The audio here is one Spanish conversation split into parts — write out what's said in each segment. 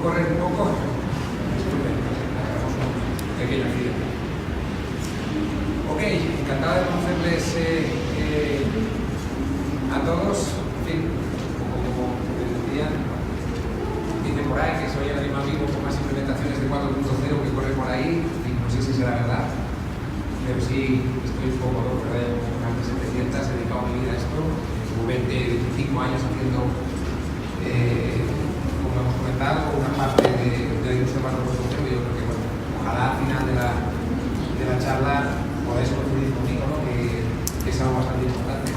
correr un poco. Pequeño accidente. Ok, encantado de conocerles a todos. En fin, como les decía, dice por ahí que soy el mismo amigo con más implementaciones de 4.0 que corre por ahí. En fin, no sé si será verdad, pero sí estoy un poco loco, ¿verdad? Llevo más de 700, he dedicado mi vida a esto. Llevo 25 años haciendo, como hemos comentado, una parte de la industria 4.0. Yo creo que, bueno, ojalá al final de la charla podáis coincidir conmigo, ¿no? que es algo bastante importante.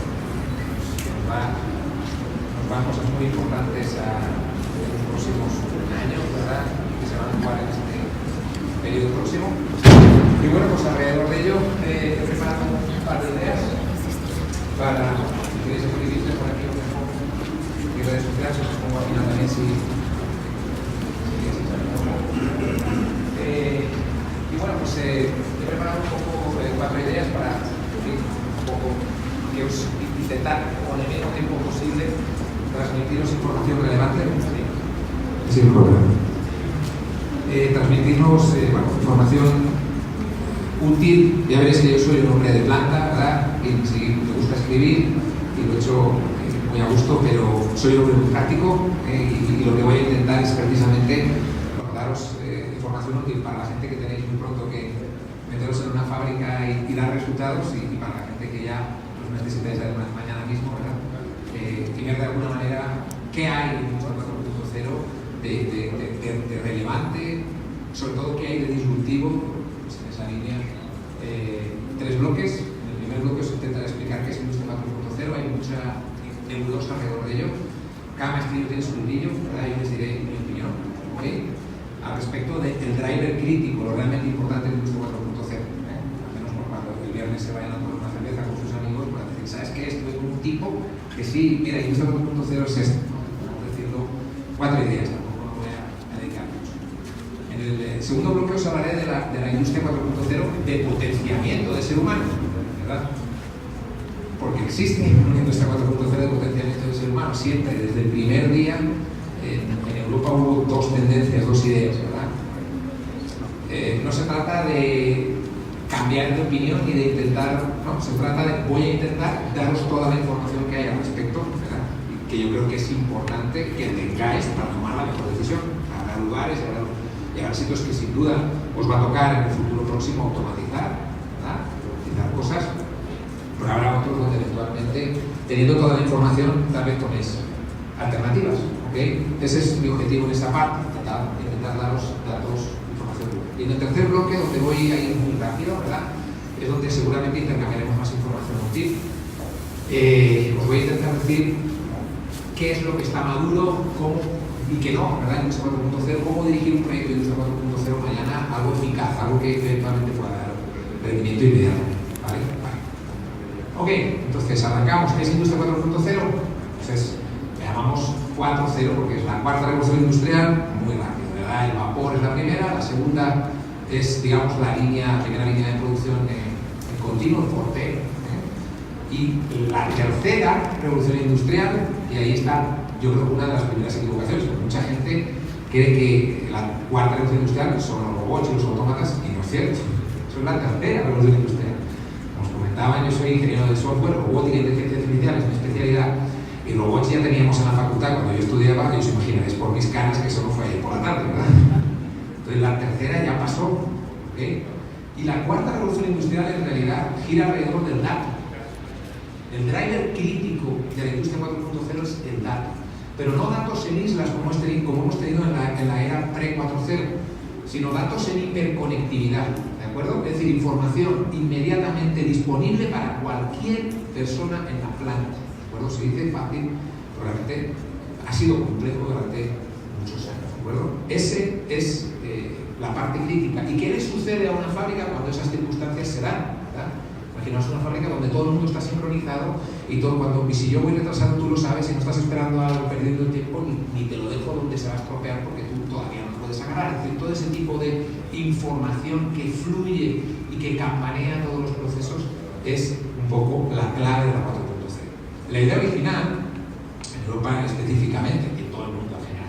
Nos van cosas muy importantes en los próximos años, ¿verdad? Que se van a jugar en este periodo próximo. Y bueno, pues alrededor de ello he preparado un par de ideas para, si queréis escribirles por aquí, y redes sociales, os pongo al final también si y bueno, pues he preparado un poco 4 ideas para un poco que os intentar con el mínimo tiempo posible transmitiros información relevante. Sin problema. Transmitirnos información útil. Ya veréis que yo soy un hombre de planta, ¿verdad? Y si me gusta escribir, y lo he hecho muy a gusto, pero soy un hombre muy práctico, y lo que voy a intentar es precisamente daros información útil para la gente que tenéis muy pronto que meteros en una fábrica y dar resultados, y para la gente que ya los necesitáis mañana mismo, ¿verdad? Y ver de alguna manera qué hay en nuestro 4.0 de relevante, sobre todo qué hay de disruptivo. Pues en esa línea, 3 bloques. En el primer bloque os intentaré explicar qué es Industria 4.0. Hay mucha nebulosa alrededor de ello. Cada maestrillo tiene su brillo, ¿verdad? Yo les diré mi opinión, ¿okay? Al respecto del driver crítico, lo realmente importante de Industria 4.0. Al menos por cuando el viernes se vayan a tomar una cerveza con sus amigos para decir, ¿sabes qué? Estoy con un tipo que sí, mira, Industria 4.0 es esto, ¿no? Vamos decirlo, 4 ideas, tampoco me voy a dedicar mucho. En el segundo bloque os hablaré de la Industria 4.0 de potenciamiento del ser humano, ¿verdad? Porque existe una Industria 4.0 de potenciamiento del ser humano. Siempre, desde el primer día, en Europa hubo 2 tendencias, 2 ideas, ¿verdad? No se trata de cambiar de opinión ni de intentar, no, se trata de voy a intentar daros toda la información que hay al respecto, ¿verdad? Que yo creo que es importante que tengáis para tomar la mejor decisión. Habrá lugares, habrá sitios que sin duda os va a tocar en el futuro próximo automatizar, ¿verdad? Automatizar cosas, pero habrá otros donde eventualmente, teniendo toda la información, tal vez toméis alternativas, ¿ok? Ese es mi objetivo en esta parte, intentar daros información. Y en el tercer bloque, donde voy a ir muy rápido, ¿verdad? Es donde seguramente intercambiaremos más información útil. Os voy a intentar decir qué es lo que está maduro, cómo y qué no, ¿verdad? Industria 4.0, cómo dirigir un proyecto de Industria 4.0 mañana, algo eficaz, algo que eventualmente pueda dar rendimiento inmediato, ¿vale? Ok, entonces arrancamos. ¿Qué es Industria 4.0? Entonces, le llamamos 4.0 porque es la cuarta revolución industrial, muy rápido, ¿verdad? El vapor es la primera, la segunda es, digamos, la primera línea de producción en continuo, en corte, y la tercera revolución industrial, y ahí está, yo creo, una de las primeras equivocaciones, porque mucha gente cree que la cuarta revolución industrial son los robots y los autómatas, y no es cierto, son la tercera revolución industrial. Como os comentaba, yo soy ingeniero de software, robótica e inteligencia artificial, es mi especialidad, y robots ya teníamos en la facultad cuando yo estudiaba, y os imagináis por mis caras que eso no fue ayer por la tarde, ¿verdad? Entonces la tercera ya pasó, ¿okay? Y la cuarta revolución industrial en realidad gira alrededor del dato. El driver crítico de la industria 4.0 es el dato, pero no datos en islas como hemos tenido en la era pre-4.0, sino datos en hiperconectividad, ¿de acuerdo? Es decir, información inmediatamente disponible para cualquier persona en la planta, ¿de acuerdo? Se dice fácil, pero realmente ha sido complejo durante muchos años, ¿de acuerdo? Ese es la parte crítica. ¿Y qué le sucede a una fábrica cuando esas circunstancias se dan? ¿Verdad? Imaginaos una fábrica donde todo el mundo está sincronizado y si yo voy retrasado tú lo sabes y no estás esperando algo, perdiendo el tiempo, ni te lo dejo donde se va a estropear porque tú todavía no puedes agarrar. Es decir, todo ese tipo de información que fluye y que campanea todos los procesos es un poco la clave de la 4.0. La idea original, en Europa específicamente, y en todo el mundo en general,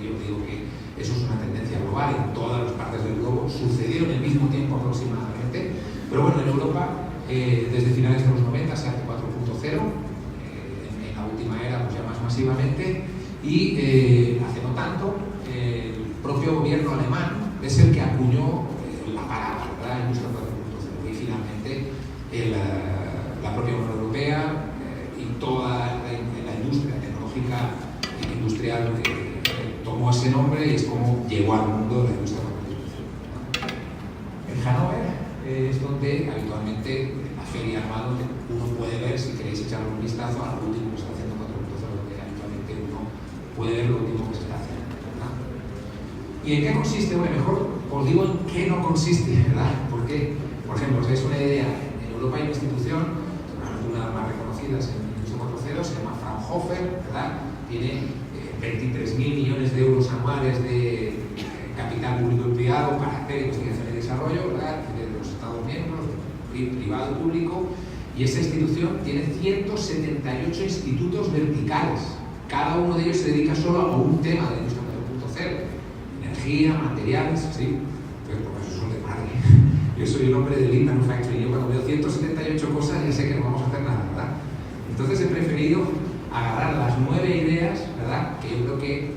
yo digo que eso es una tendencia global en todas las partes del globo, sucedió en el mismo tiempo aproximadamente, pero bueno, en Europa desde finales de los 90 se hace 4.0, en la última era pues ya más masivamente, y hace no tanto el propio gobierno alemán es el que acuñó la palabra, ¿verdad? Industria 4.0, y finalmente la propia Unión Europea y toda la industria tecnológica e industrial tomó ese nombre y es como llegó al mundo la industria 4.0. En Hannover es donde habitualmente la feria anual donde uno puede ver, si queréis echarle un vistazo a lo último que se está haciendo 4.0, donde habitualmente uno puede ver lo último que se está haciendo, ¿verdad? ¿Y en qué consiste? Bueno, mejor os digo en qué no consiste, ¿verdad? Porque, por ejemplo, os dais una idea, en Europa hay una institución, una de las más reconocidas en la industria 4.0, se llama Fraunhofer, ¿verdad? Tiene 23.000 millones de euros anuales de capital público y privado para hacer investigación y desarrollo, ¿verdad? De los Estados miembros, privado y público, y esta institución tiene 178 institutos verticales. Cada uno de ellos se dedica solo a un tema de la industria 4.0, energía, materiales, ¿sí? Entonces, por eso son de madre. Yo soy el hombre del Lean Manufacturing, yo cuando veo 178 cosas ya sé que no vamos a hacer nada, ¿verdad? Entonces he preferido agarrar las 9 ideas, ¿verdad? Que yo creo que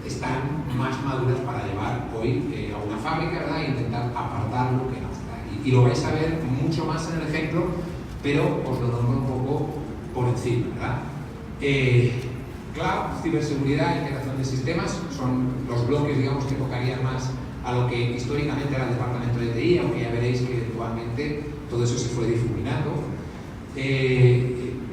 están más maduras para llevar hoy a una fábrica, ¿verdad? E intentar apartar lo que no está. Y lo vais a ver mucho más en el ejemplo, pero os lo nombro un poco por encima, ¿verdad? Cloud, ciberseguridad, integración de sistemas son los bloques, digamos, que tocarían más a lo que históricamente era el departamento de TI, aunque ya veréis que eventualmente todo eso se fue difuminando.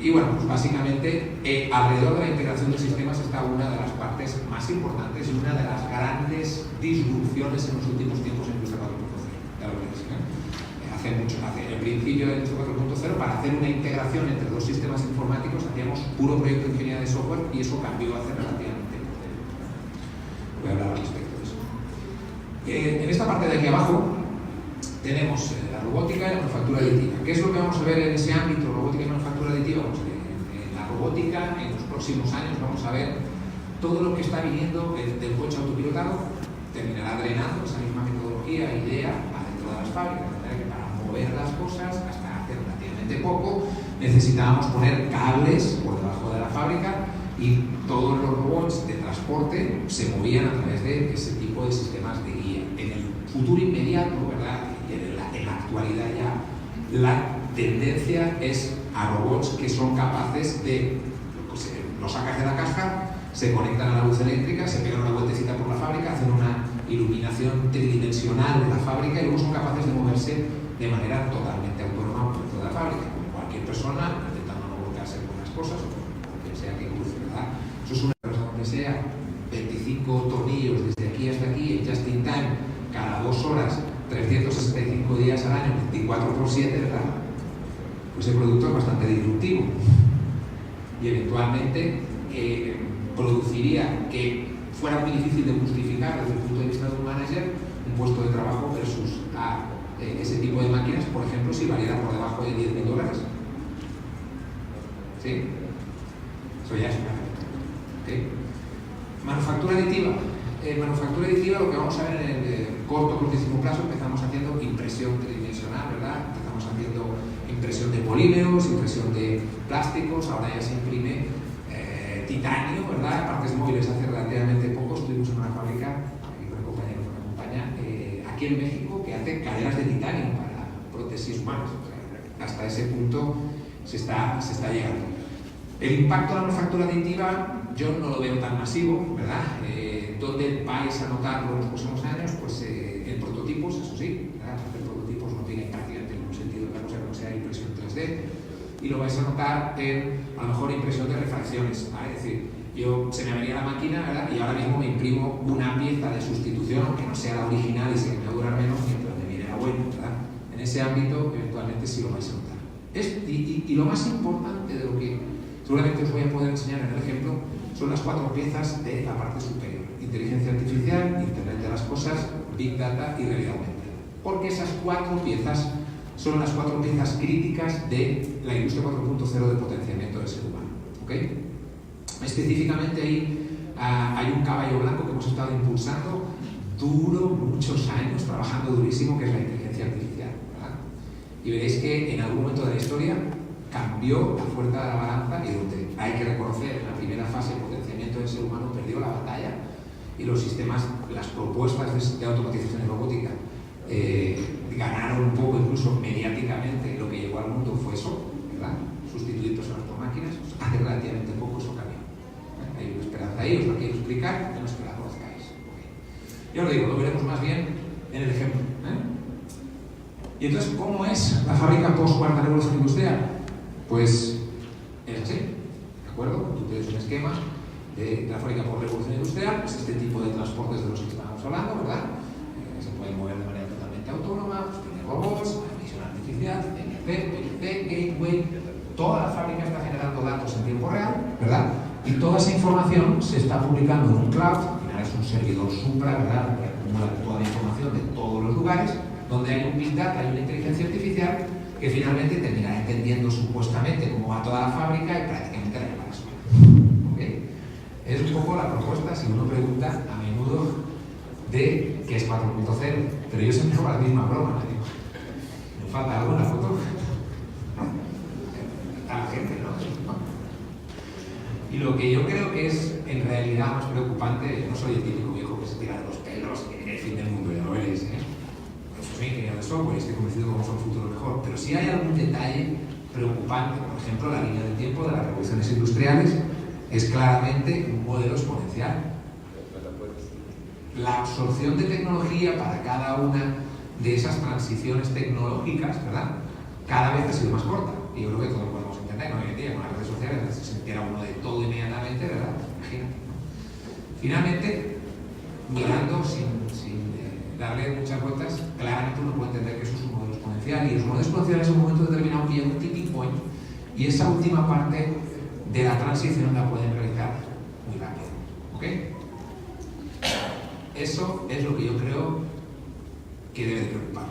Y bueno, pues básicamente alrededor de la integración de sistemas está una de las partes más importantes y una de las grandes disrupciones en los últimos tiempos en Industria 4.0. Ya lo veréis, ¿eh? Hace el principio de Industria 4.0, para hacer una integración entre dos sistemas informáticos, hacíamos puro proyecto de ingeniería de software y eso cambió hace relativamente poco. Voy a hablar al respecto de eso. En esta parte de aquí abajo tenemos la robótica y la manufactura aditiva. ¿Qué es lo que vamos a ver en ese ámbito, robótica y manufactura aditiva? Pues en la robótica, en los próximos años, vamos a ver todo lo que está viniendo del coche autopilotado, terminará drenando esa misma metodología e idea adentro de las fábricas, de manera que para mover las cosas, hasta hace relativamente poco, necesitábamos poner cables por debajo de la fábrica y todos los robots de transporte se movían a través de ese tipo de sistemas de guía. En el futuro inmediato, ¿verdad? En la actualidad ya, la tendencia es a robots que son capaces de, pues, lo sacas de la caja, se conectan a la luz eléctrica, se pegan una vueltecita por la fábrica, hacen una iluminación tridimensional de la fábrica y luego son capaces de moverse de manera totalmente autónoma por toda la fábrica, como cualquier persona, intentando no volcarse con las cosas o con quien sea que cruce, ¿verdad? Eso es una cosa donde sea 25 tornillos desde aquí hasta aquí, en just in time, cada 2 horas, 365 días al año, 24/7, ¿verdad? Pues el producto es bastante disruptivo y eventualmente produciría que fuera muy difícil de justificar desde el punto de vista de un manager un puesto de trabajo versus ese tipo de máquinas, por ejemplo, si valiera por debajo de $10.000. ¿Sí? Eso ya es una cosa. ¿Okay? Manufactura aditiva. Manufactura aditiva, lo que vamos a ver en el corto, cortísimo plazo, empezamos haciendo impresión tridimensional, ¿verdad? Empezamos haciendo impresión de polímeros, impresión de plásticos, ahora ya se imprime titanio, ¿verdad? Partes móviles hace relativamente poco estuvimos en una fábrica, aquí con el compañero que me acompaña, aquí en México, que hace cadenas de titanio para prótesis humanas. O sea, hasta ese punto se está llegando. El impacto de la manufactura aditiva yo no lo veo tan masivo, ¿verdad? ¿Dónde vais a notarlo en los próximos años? Pues en prototipos, eso sí, ¿verdad? Hacer prototipos no tiene prácticamente ningún sentido que no sea impresión 3D, y lo vais a notar en, a lo mejor, impresión de refracciones, ¿vale? Es decir, se me venía la máquina, ¿verdad? Y ahora mismo me imprimo una pieza de sustitución, aunque no sea la original y sé que me va a durar menos, mientras me viene la buena, ¿verdad? En ese ámbito, eventualmente sí lo vais a notar. Y lo más importante de lo que seguramente os voy a poder enseñar en el ejemplo son las 4 piezas de la parte superior: inteligencia artificial, Internet de las cosas, Big Data y realidad aumentada. Porque esas 4 piezas son las 4 piezas críticas de la industria 4.0 de potenciamiento del ser humano. ¿Okay? Específicamente ahí hay un caballo blanco que hemos estado impulsando muchos años, trabajando durísimo, que es la inteligencia artificial, ¿verdad? Y veréis que en algún momento de la historia cambió la fuerza de la balanza y donde hay que reconocer en la primera fase el potenciamiento del ser humano perdió la batalla y los sistemas, las propuestas de automatización y robótica ganaron un poco incluso mediáticamente. Lo que llegó al mundo fue eso, ¿verdad? Sustituir personas por máquinas. Hace relativamente poco eso cambió. Hay una esperanza ahí, os la quiero explicar, menos que la conozcáis. Ya os digo, lo veremos más bien en el ejemplo. Y entonces, ¿cómo es la fábrica post-cuarta revolución industrial? Pues es así, ¿de acuerdo? Tú tienes un esquema de la fábrica post-revolución industrial, pues este tipo de transportes de los que estábamos hablando, ¿verdad? Se pueden mover de manera totalmente autónoma, pues tiene robots, visión artificial, CNC, PLC, gateway, toda la fábrica está generando datos en tiempo real, ¿verdad? Y toda esa información se está publicando en un cloud, al final es un servidor supra, ¿verdad? Que acumula toda la información de todos los lugares, donde hay un big data, hay una inteligencia artificial que finalmente terminará entendiendo supuestamente cómo va toda la fábrica y prácticamente la llevará sola. ¿Okay? Es un poco la propuesta, si uno pregunta a menudo, de qué es 4.0, pero yo siempre hago la misma broma, me digo, ¿me falta algo en la foto? Está la gente, ¿no? Y lo que yo creo que es en realidad más preocupante, yo no soy el típico viejo que se tira de los pelos, que quiere el fin del mundo, ya lo veréis, ¿eh? Soy ingeniero de software y estoy convencido de que vamos a un futuro mejor, pero si hay algún detalle preocupante, por ejemplo, la línea del tiempo de las revoluciones industriales es claramente un modelo exponencial. La absorción de tecnología para cada una de esas transiciones tecnológicas, ¿verdad? Cada vez ha sido más corta. Y yo creo que todos podemos entender, ¿no? Hoy en día, con las redes sociales, se entera uno de todo inmediatamente, ¿verdad? Imagínate. Finalmente, mirando sin darle muchas vueltas, claramente uno puede entender que eso es un modelo exponencial. Y los modelos exponenciales en un momento determinado pillan un tipping point y esa última parte de la transición la pueden realizar muy rápido. ¿Ok? Eso es lo que yo creo que debe de preocupar.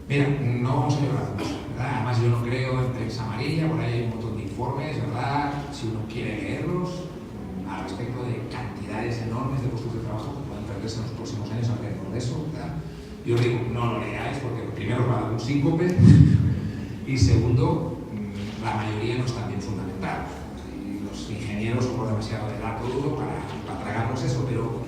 Mira, no vamos a llorar mucho, ¿verdad? Además yo no creo en prensa amarilla, por ahí hay un montón de informes, ¿verdad? Si uno quiere leerlos, al respecto de cantidades enormes de puestos de trabajo que pueden perderse en los próximos años alrededor de eso, ¿verdad? Yo os digo, no lo leáis porque primero os va a dar un síncope y segundo, la mayoría no están bien fundamentados. Y los ingenieros somos demasiado de dato duro para tragarnos eso, pero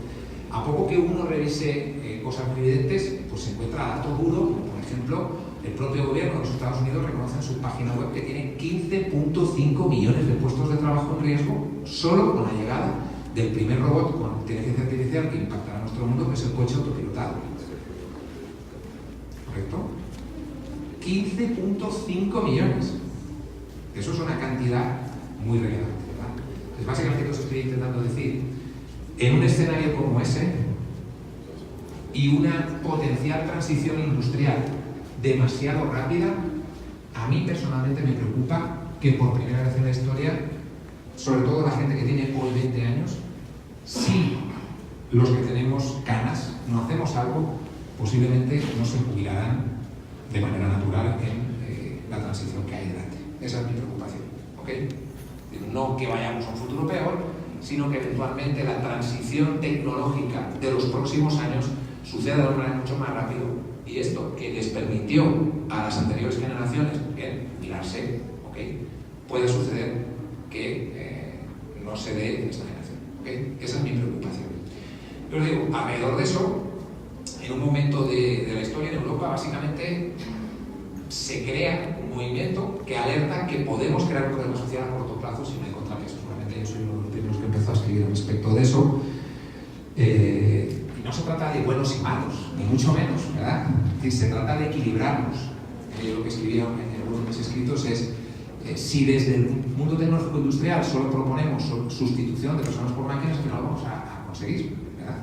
a poco que uno revise cosas muy evidentes, pues se encuentra dato duro. Por ejemplo, el propio gobierno de los Estados Unidos reconoce en su página web que tiene 15.5 millones de puestos de trabajo en riesgo solo con la llegada del primer robot con inteligencia artificial que impactará a nuestro mundo, que es el coche autopilotado. ¿Correcto? 15.5 millones. Eso es una cantidad muy relevante, ¿verdad? Entonces, básicamente, lo que os estoy intentando decir, en un escenario como ese y una potencial transición industrial demasiado rápida, a mí personalmente me preocupa que por primera vez en la historia, sobre todo la gente que tiene hoy 20 años, si los que tenemos canas no hacemos algo, posiblemente no se jubilarán de manera natural en la transición que hay delante. Esa es mi preocupación, ¿ok? No que vayamos a un futuro peor, sino que eventualmente la transición tecnológica de los próximos años suceda de una manera mucho más rápido. Y esto que les permitió a las anteriores generaciones mirarse, ¿okay? Puede suceder que no se dé en esta generación, ¿okay? Esa es mi preocupación. Yo os digo, alrededor de eso, en un momento de la historia en Europa, básicamente se crea un movimiento que alerta que podemos crear un problema social a corto plazo si no hay contrapeso. Yo soy uno de los primeros que empezó a escribir al respecto de eso. Y no se trata de buenos y malos, ni mucho menos, ¿verdad? Es decir, se trata de equilibrarnos. Yo lo que escribía en algunos de mis escritos es si desde el mundo tecnológico industrial solo proponemos sustitución de personas por máquinas, que no lo vamos a conseguir, ¿verdad?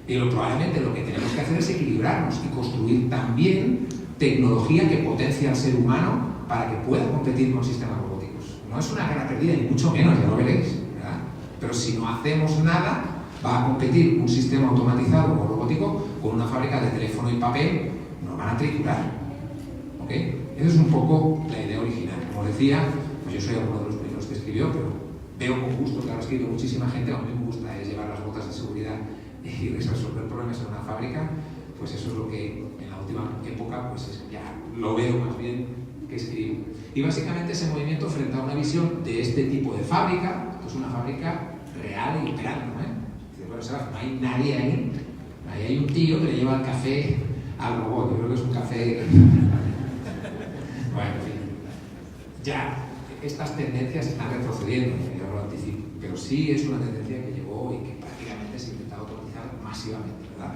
Y probablemente lo que tenemos que hacer es equilibrarnos y construir también tecnología que potencie al ser humano para que pueda competir con sistemas robóticos. No es una guerra perdida, ni mucho menos, ya lo veréis, ¿verdad? Pero si no hacemos nada, va a competir un sistema automatizado o robótico con una fábrica de teléfono y papel, nos van a triturar. ¿Okay? Esa es un poco la idea original. Como decía, pues yo soy uno de los primeros que escribió, pero veo con gusto, claro, es que muchísima gente, a mí me gusta es llevar las botas de seguridad y resolver problemas en una fábrica, pues eso es lo que en la última época pues ya lo veo más bien que escribo. Y básicamente ese movimiento frente a una visión de este tipo de fábrica, que es una fábrica real y operando, Bueno, ¿sabes? No hay nadie ahí hay un tío que le lleva el café al robot, yo creo que es un café... Bueno, en fin, ya estas tendencias están retrocediendo, ya lo anticipo, pero sí es una tendencia que llegó y que prácticamente se ha intentado automatizar masivamente, ¿verdad?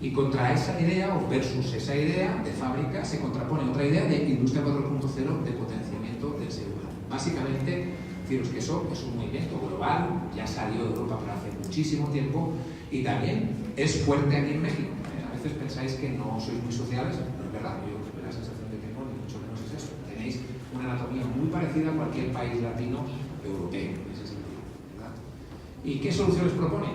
Y contra esa idea, o versus esa idea de fábrica, se contrapone otra idea de industria 4.0 de potenciamiento del ser humano. Básicamente, deciros que eso es un movimiento global, ya salió de Europa pero hace muchísimo tiempo y también es fuerte aquí en México. A veces pensáis que no sois muy sociales, no es verdad, yo la sensación que tengo ni mucho menos es eso. Tenéis una anatomía muy parecida a cualquier país latino europeo, en ese sentido, ¿verdad? ¿Y qué soluciones propone?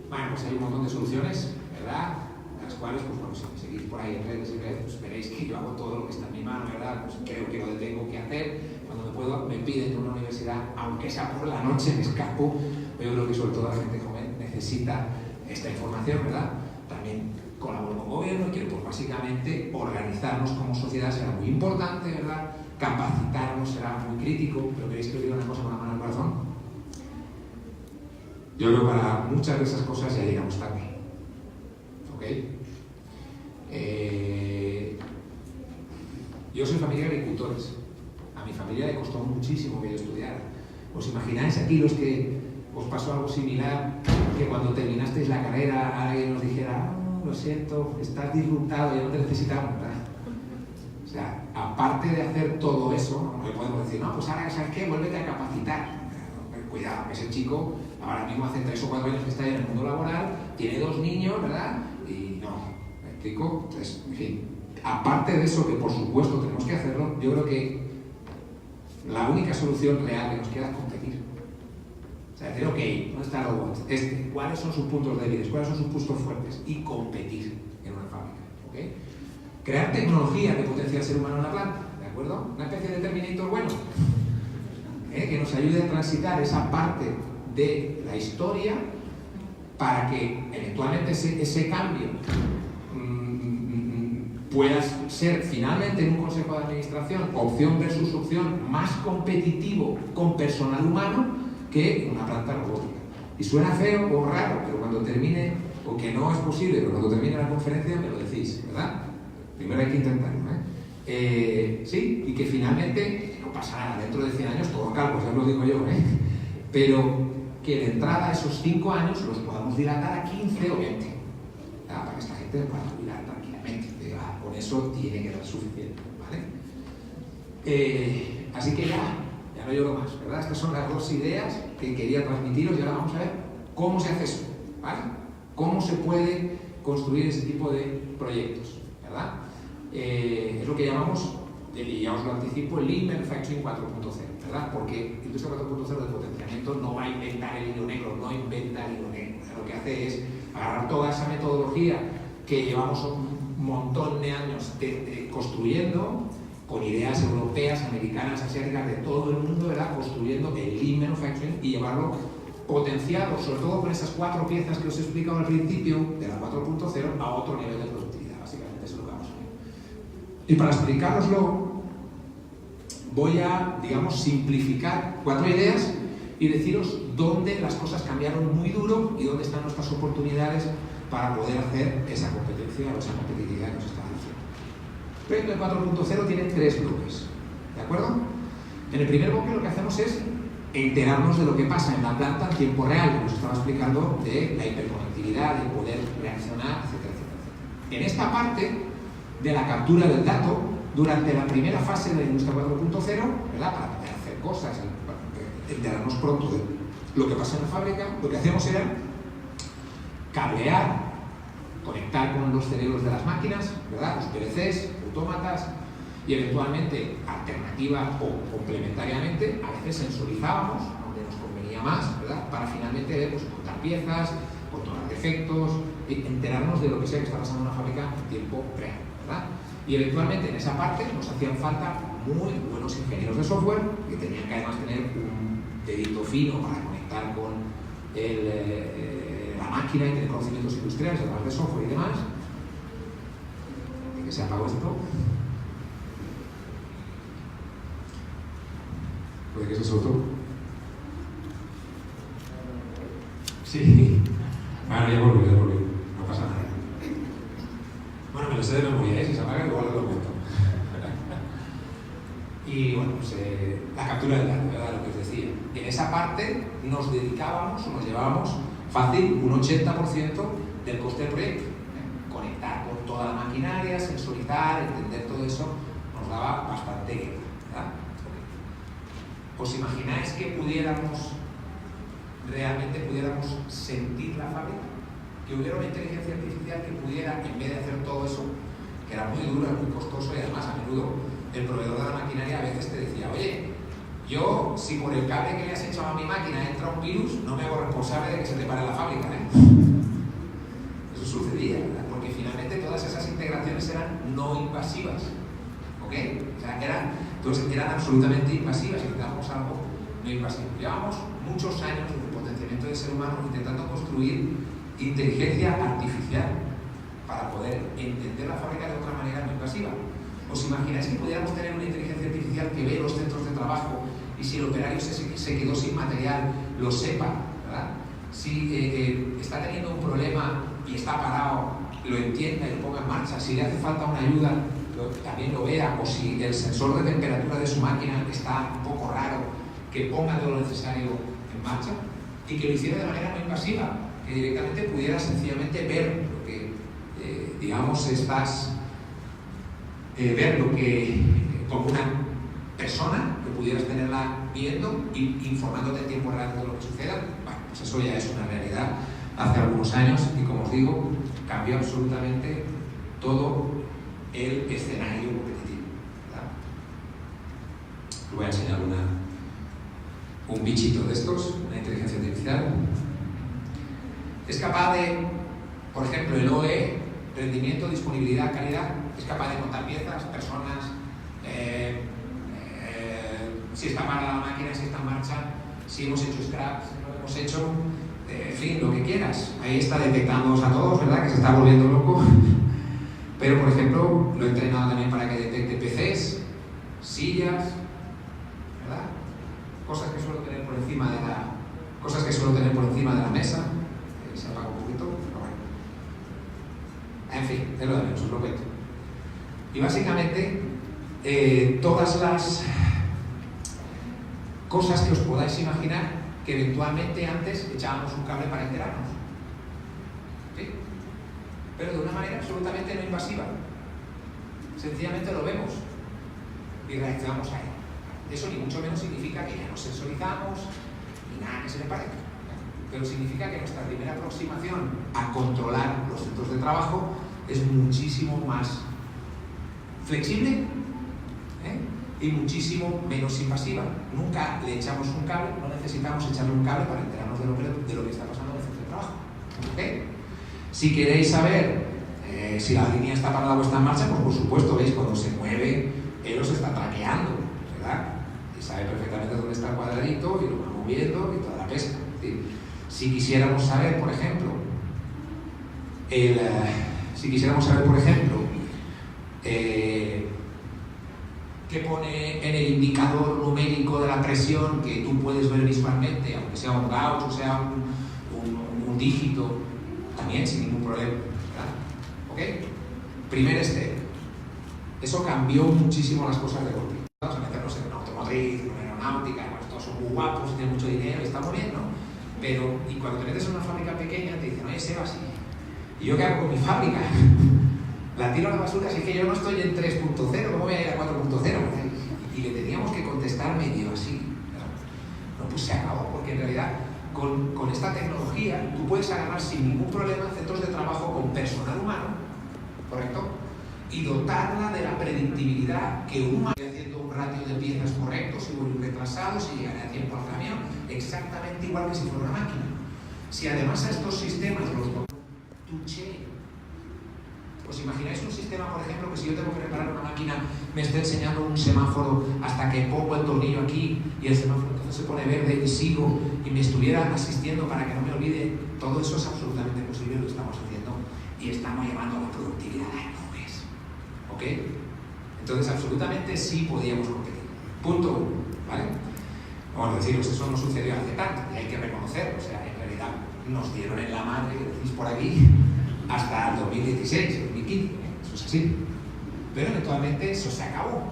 Bueno, pues hay un montón de soluciones, ¿verdad? Las cuales, pues bueno, si seguís por ahí en redes y redes, pues veréis que yo hago todo lo que está en mi mano, ¿verdad? Pues creo que lo tengo que hacer. Cuando me puedo, me piden en una universidad, aunque sea por la noche, me escapo. Pero yo creo que sobre todo la gente joven necesita esta información, ¿verdad? También colaboro con gobierno y quiero, pues básicamente, organizarnos como sociedad será muy importante, ¿verdad? Capacitarnos será muy crítico, pero queréis que os diga una cosa con la mano al corazón. Yo creo que para muchas de esas cosas ya llegamos tarde. ¿Ok? Yo soy familia de agricultores. A mi familia le costó muchísimo que yo estudiara. ¿Os imagináis aquí los que os pasó algo similar, que cuando terminasteis la carrera alguien os dijera, oh, lo siento, estás disruptado, ya no te necesitamos, ¿verdad? O sea, aparte de hacer todo eso, no le podemos decir, no, pues ahora, ¿sabes qué? Vuélvete a capacitar. Cuidado, que ese chico ahora mismo hace 3 o 4 años que está en el mundo laboral, tiene 2 niños, ¿verdad? Y no, ¿me explico? Entonces, en fin, aparte de eso, que por supuesto tenemos que hacerlo, yo creo que la única solución real que nos queda es competir. O sea, decir, ok, ¿dónde está el robot? ¿Cuáles son sus puntos débiles? ¿Cuáles son sus puntos fuertes? Y competir en una fábrica, ¿ok? Crear tecnología que potencie al ser humano en la planta, ¿de acuerdo? Una especie de Terminator bueno, que nos ayude a transitar esa parte de la historia para que eventualmente ese cambio pueda ser finalmente en un consejo de administración, opción versus opción, más competitivo con personal humano que una planta robótica. Y suena feo o raro, pero cuando termine, o que no es posible, pero cuando termine la conferencia me lo decís, ¿verdad? Primero hay que intentarlo, sí, y que finalmente, no pasa nada, dentro de 100 años todo calvo, ya os lo digo yo, pero que de entrada a esos 5 años los podamos dilatar a 15 o 20, para que esta gente pueda jubilar tranquilamente. Con eso tiene que dar suficiente, ¿vale? Así que ya no lloro más, ¿verdad? Estas son las 2 ideas que quería transmitiros y ahora vamos a ver cómo se hace eso, ¿vale? Cómo se puede construir ese tipo de proyectos, ¿verdad? Es lo que llamamos, y ya os lo anticipo, el Lean Manufacturing 4.0, ¿verdad? Porque Industria 4.0 de potenciamiento no va a inventar el hilo negro, no inventa el hilo negro. Lo que hace es agarrar toda esa metodología que llevamos un montón de años construyendo, con ideas europeas, americanas, asiáticas, de todo el mundo, ¿verdad? Construyendo el Lean Manufacturing y llevarlo potenciado, sobre todo con esas 4 piezas que os he explicado al principio, de la 4.0 a otro nivel de productividad. Básicamente eso es lo que vamos a ver. Y para explicároslo, voy a, digamos, simplificar 4 ideas y deciros dónde las cosas cambiaron muy duro y dónde están nuestras oportunidades para poder hacer esa competencia o esa competitividad que nos está diciendo. El proyecto de 4.0 tiene 3 bloques, ¿de acuerdo? En el primer bloque lo que hacemos es enterarnos de lo que pasa en la planta en tiempo real, que nos estaba explicando de la hiperconectividad, de poder reaccionar, etcétera, etcétera. En esta parte de la captura del dato, durante la primera fase de la industria 4.0, ¿verdad? Para poder hacer cosas, para enterarnos pronto de lo que pasa en la fábrica, lo que hacemos era cablear, conectar con los cerebros de las máquinas, ¿verdad? Los PLCs, autómatas, y eventualmente, alternativa o complementariamente, a veces sensorizábamos, donde nos convenía más, ¿verdad? Para finalmente ver, pues, contar piezas, controlar defectos, enterarnos de lo que sea que está pasando en una fábrica en tiempo real, ¿verdad? Y eventualmente en esa parte nos hacían falta muy buenos ingenieros de software que tenían que además tener dedito fino para conectar con la máquina y tener conocimientos industriales, además de software y demás. ¿Y que se apagó esto? ¿Puede que se soltó? Sí. Bueno, ya volví, no pasa nada. Bueno, me lo sé de memoria, si se apaga igual lo cuento. Y bueno, pues la captura del dato, ¿verdad? Lo que os decía. En esa parte nos dedicábamos o nos llevábamos fácil un 80% del coste del proyecto. Conectar con toda la maquinaria, sensorizar, entender todo eso, nos daba bastante guerra, ¿verdad? ¿Os imagináis que realmente pudiéramos sentir la fábrica? Que hubiera una inteligencia artificial que pudiera, en vez de hacer todo eso, que era muy duro, muy costoso, y además a menudo el proveedor de la maquinaria a veces te decía, oye, yo si por el cable que le has echado a mi máquina entra un virus, no me hago responsable de que se te pare la fábrica, ¿eh? Eso sucedía, ¿verdad? Porque finalmente todas esas integraciones eran no invasivas, ¿ok? O sea, eran absolutamente invasivas y necesitábamos algo no invasivo. Llevamos muchos años desde el potenciamiento del ser humano intentando construir inteligencia artificial para poder entender la fábrica de otra manera no invasiva. ¿Os imagináis que pudiéramos tener una inteligencia artificial que ve los centros de trabajo y si el operario se quedó sin material, lo sepa, ¿verdad? Si está teniendo un problema y está parado, lo entienda y lo ponga en marcha, si le hace falta una ayuda, también lo vea, o si el sensor de temperatura de su máquina está un poco raro, que ponga todo lo necesario en marcha y que lo hiciera de manera no invasiva, que directamente pudiera sencillamente ver lo que, digamos, ver lo que, como una persona, que pudieras tenerla viendo y informándote en tiempo real de lo que suceda. Bueno, pues eso ya es una realidad hace algunos años y, como os digo, cambió absolutamente todo el escenario competitivo, ¿verdad? Os voy a enseñar un bichito de estos, una inteligencia artificial. Es capaz de, por ejemplo, el OE, rendimiento, disponibilidad, calidad, es capaz de contar piezas, personas, si está parada la máquina, si está en marcha, si hemos hecho scrap, si no lo hemos hecho, en fin, lo que quieras. Ahí está detectándonos a todos, ¿verdad? Que se está volviendo loco. Pero, por ejemplo, lo he entrenado también para que detecte PCs, sillas, ¿verdad? Cosas que suelo tener por encima de la mesa. Se apaga un poquito, pero bueno. En fin, es lo de menos, os lo cuento. Y básicamente, todas las cosas que os podáis imaginar que eventualmente antes echábamos un cable para enterarnos. ¿Sí? Pero de una manera absolutamente no invasiva. Sencillamente lo vemos y reaccionamos a él. Eso ni mucho menos significa que ya nos sensorizamos ni nada que se le parezca. Pero significa que nuestra primera aproximación a controlar los centros de trabajo es muchísimo más flexible, y muchísimo menos invasiva. Nunca le echamos un cable, no necesitamos echarle un cable para enterarnos de lo que está pasando en el centro de trabajo. ¿Okay? Si queréis saber si la línea está parada o está en marcha, pues por supuesto, veis, cuando se mueve, él os está traqueando, ¿verdad? Y sabe perfectamente dónde está el cuadradito y lo va moviendo y toda la pesca. ¿Sí? Si quisiéramos saber, por ejemplo, qué pone en el indicador numérico de la presión que tú puedes ver visualmente, aunque sea un gauge o sea un dígito, también sin ningún problema, ¿verdad? ¿Ok? Primer step. Eso cambió muchísimo las cosas de golpe. Vamos a meternos en automotriz, en aeronáutica, bueno, todos son muy guapos, tienen mucho dinero y está muy bien, ¿no? Pero, y cuando te metes en una fábrica pequeña, te dicen, oye, Sebas, ¿y yo qué hago con mi fábrica? La tiro a la basura, así que yo no estoy en 3.0, ¿cómo voy a ir a 4.0? Y le teníamos que contestar medio así. No, pues se acabó, porque en realidad con esta tecnología tú puedes agarrar sin ningún problema centros de trabajo con personal humano, ¿correcto? Y dotarla de la predictibilidad que un humano haciendo un ratio de piezas correcto, si voy retrasado, si llegaré a tiempo al camión, exactamente igual que si fuera una máquina. Si además a estos sistemas los touché, ¿Os imagináis un sistema, por ejemplo, que si yo tengo que reparar una máquina me esté enseñando un semáforo hasta que pongo el tornillo aquí y el semáforo entonces se pone verde y sigo y me estuviera asistiendo para que no me olvide? Todo eso es absolutamente posible, lo estamos haciendo y estamos llevando la productividad a las nubes. ¿Ok? Entonces, absolutamente sí podíamos competir. Punto uno, ¿vale? Bueno, deciros, eso no sucedió hace tanto, y hay que reconocerlo, o sea, en realidad nos dieron en la madre, que decís por aquí, hasta el 2016, 2015, eso es así. Pero eventualmente eso se acabó.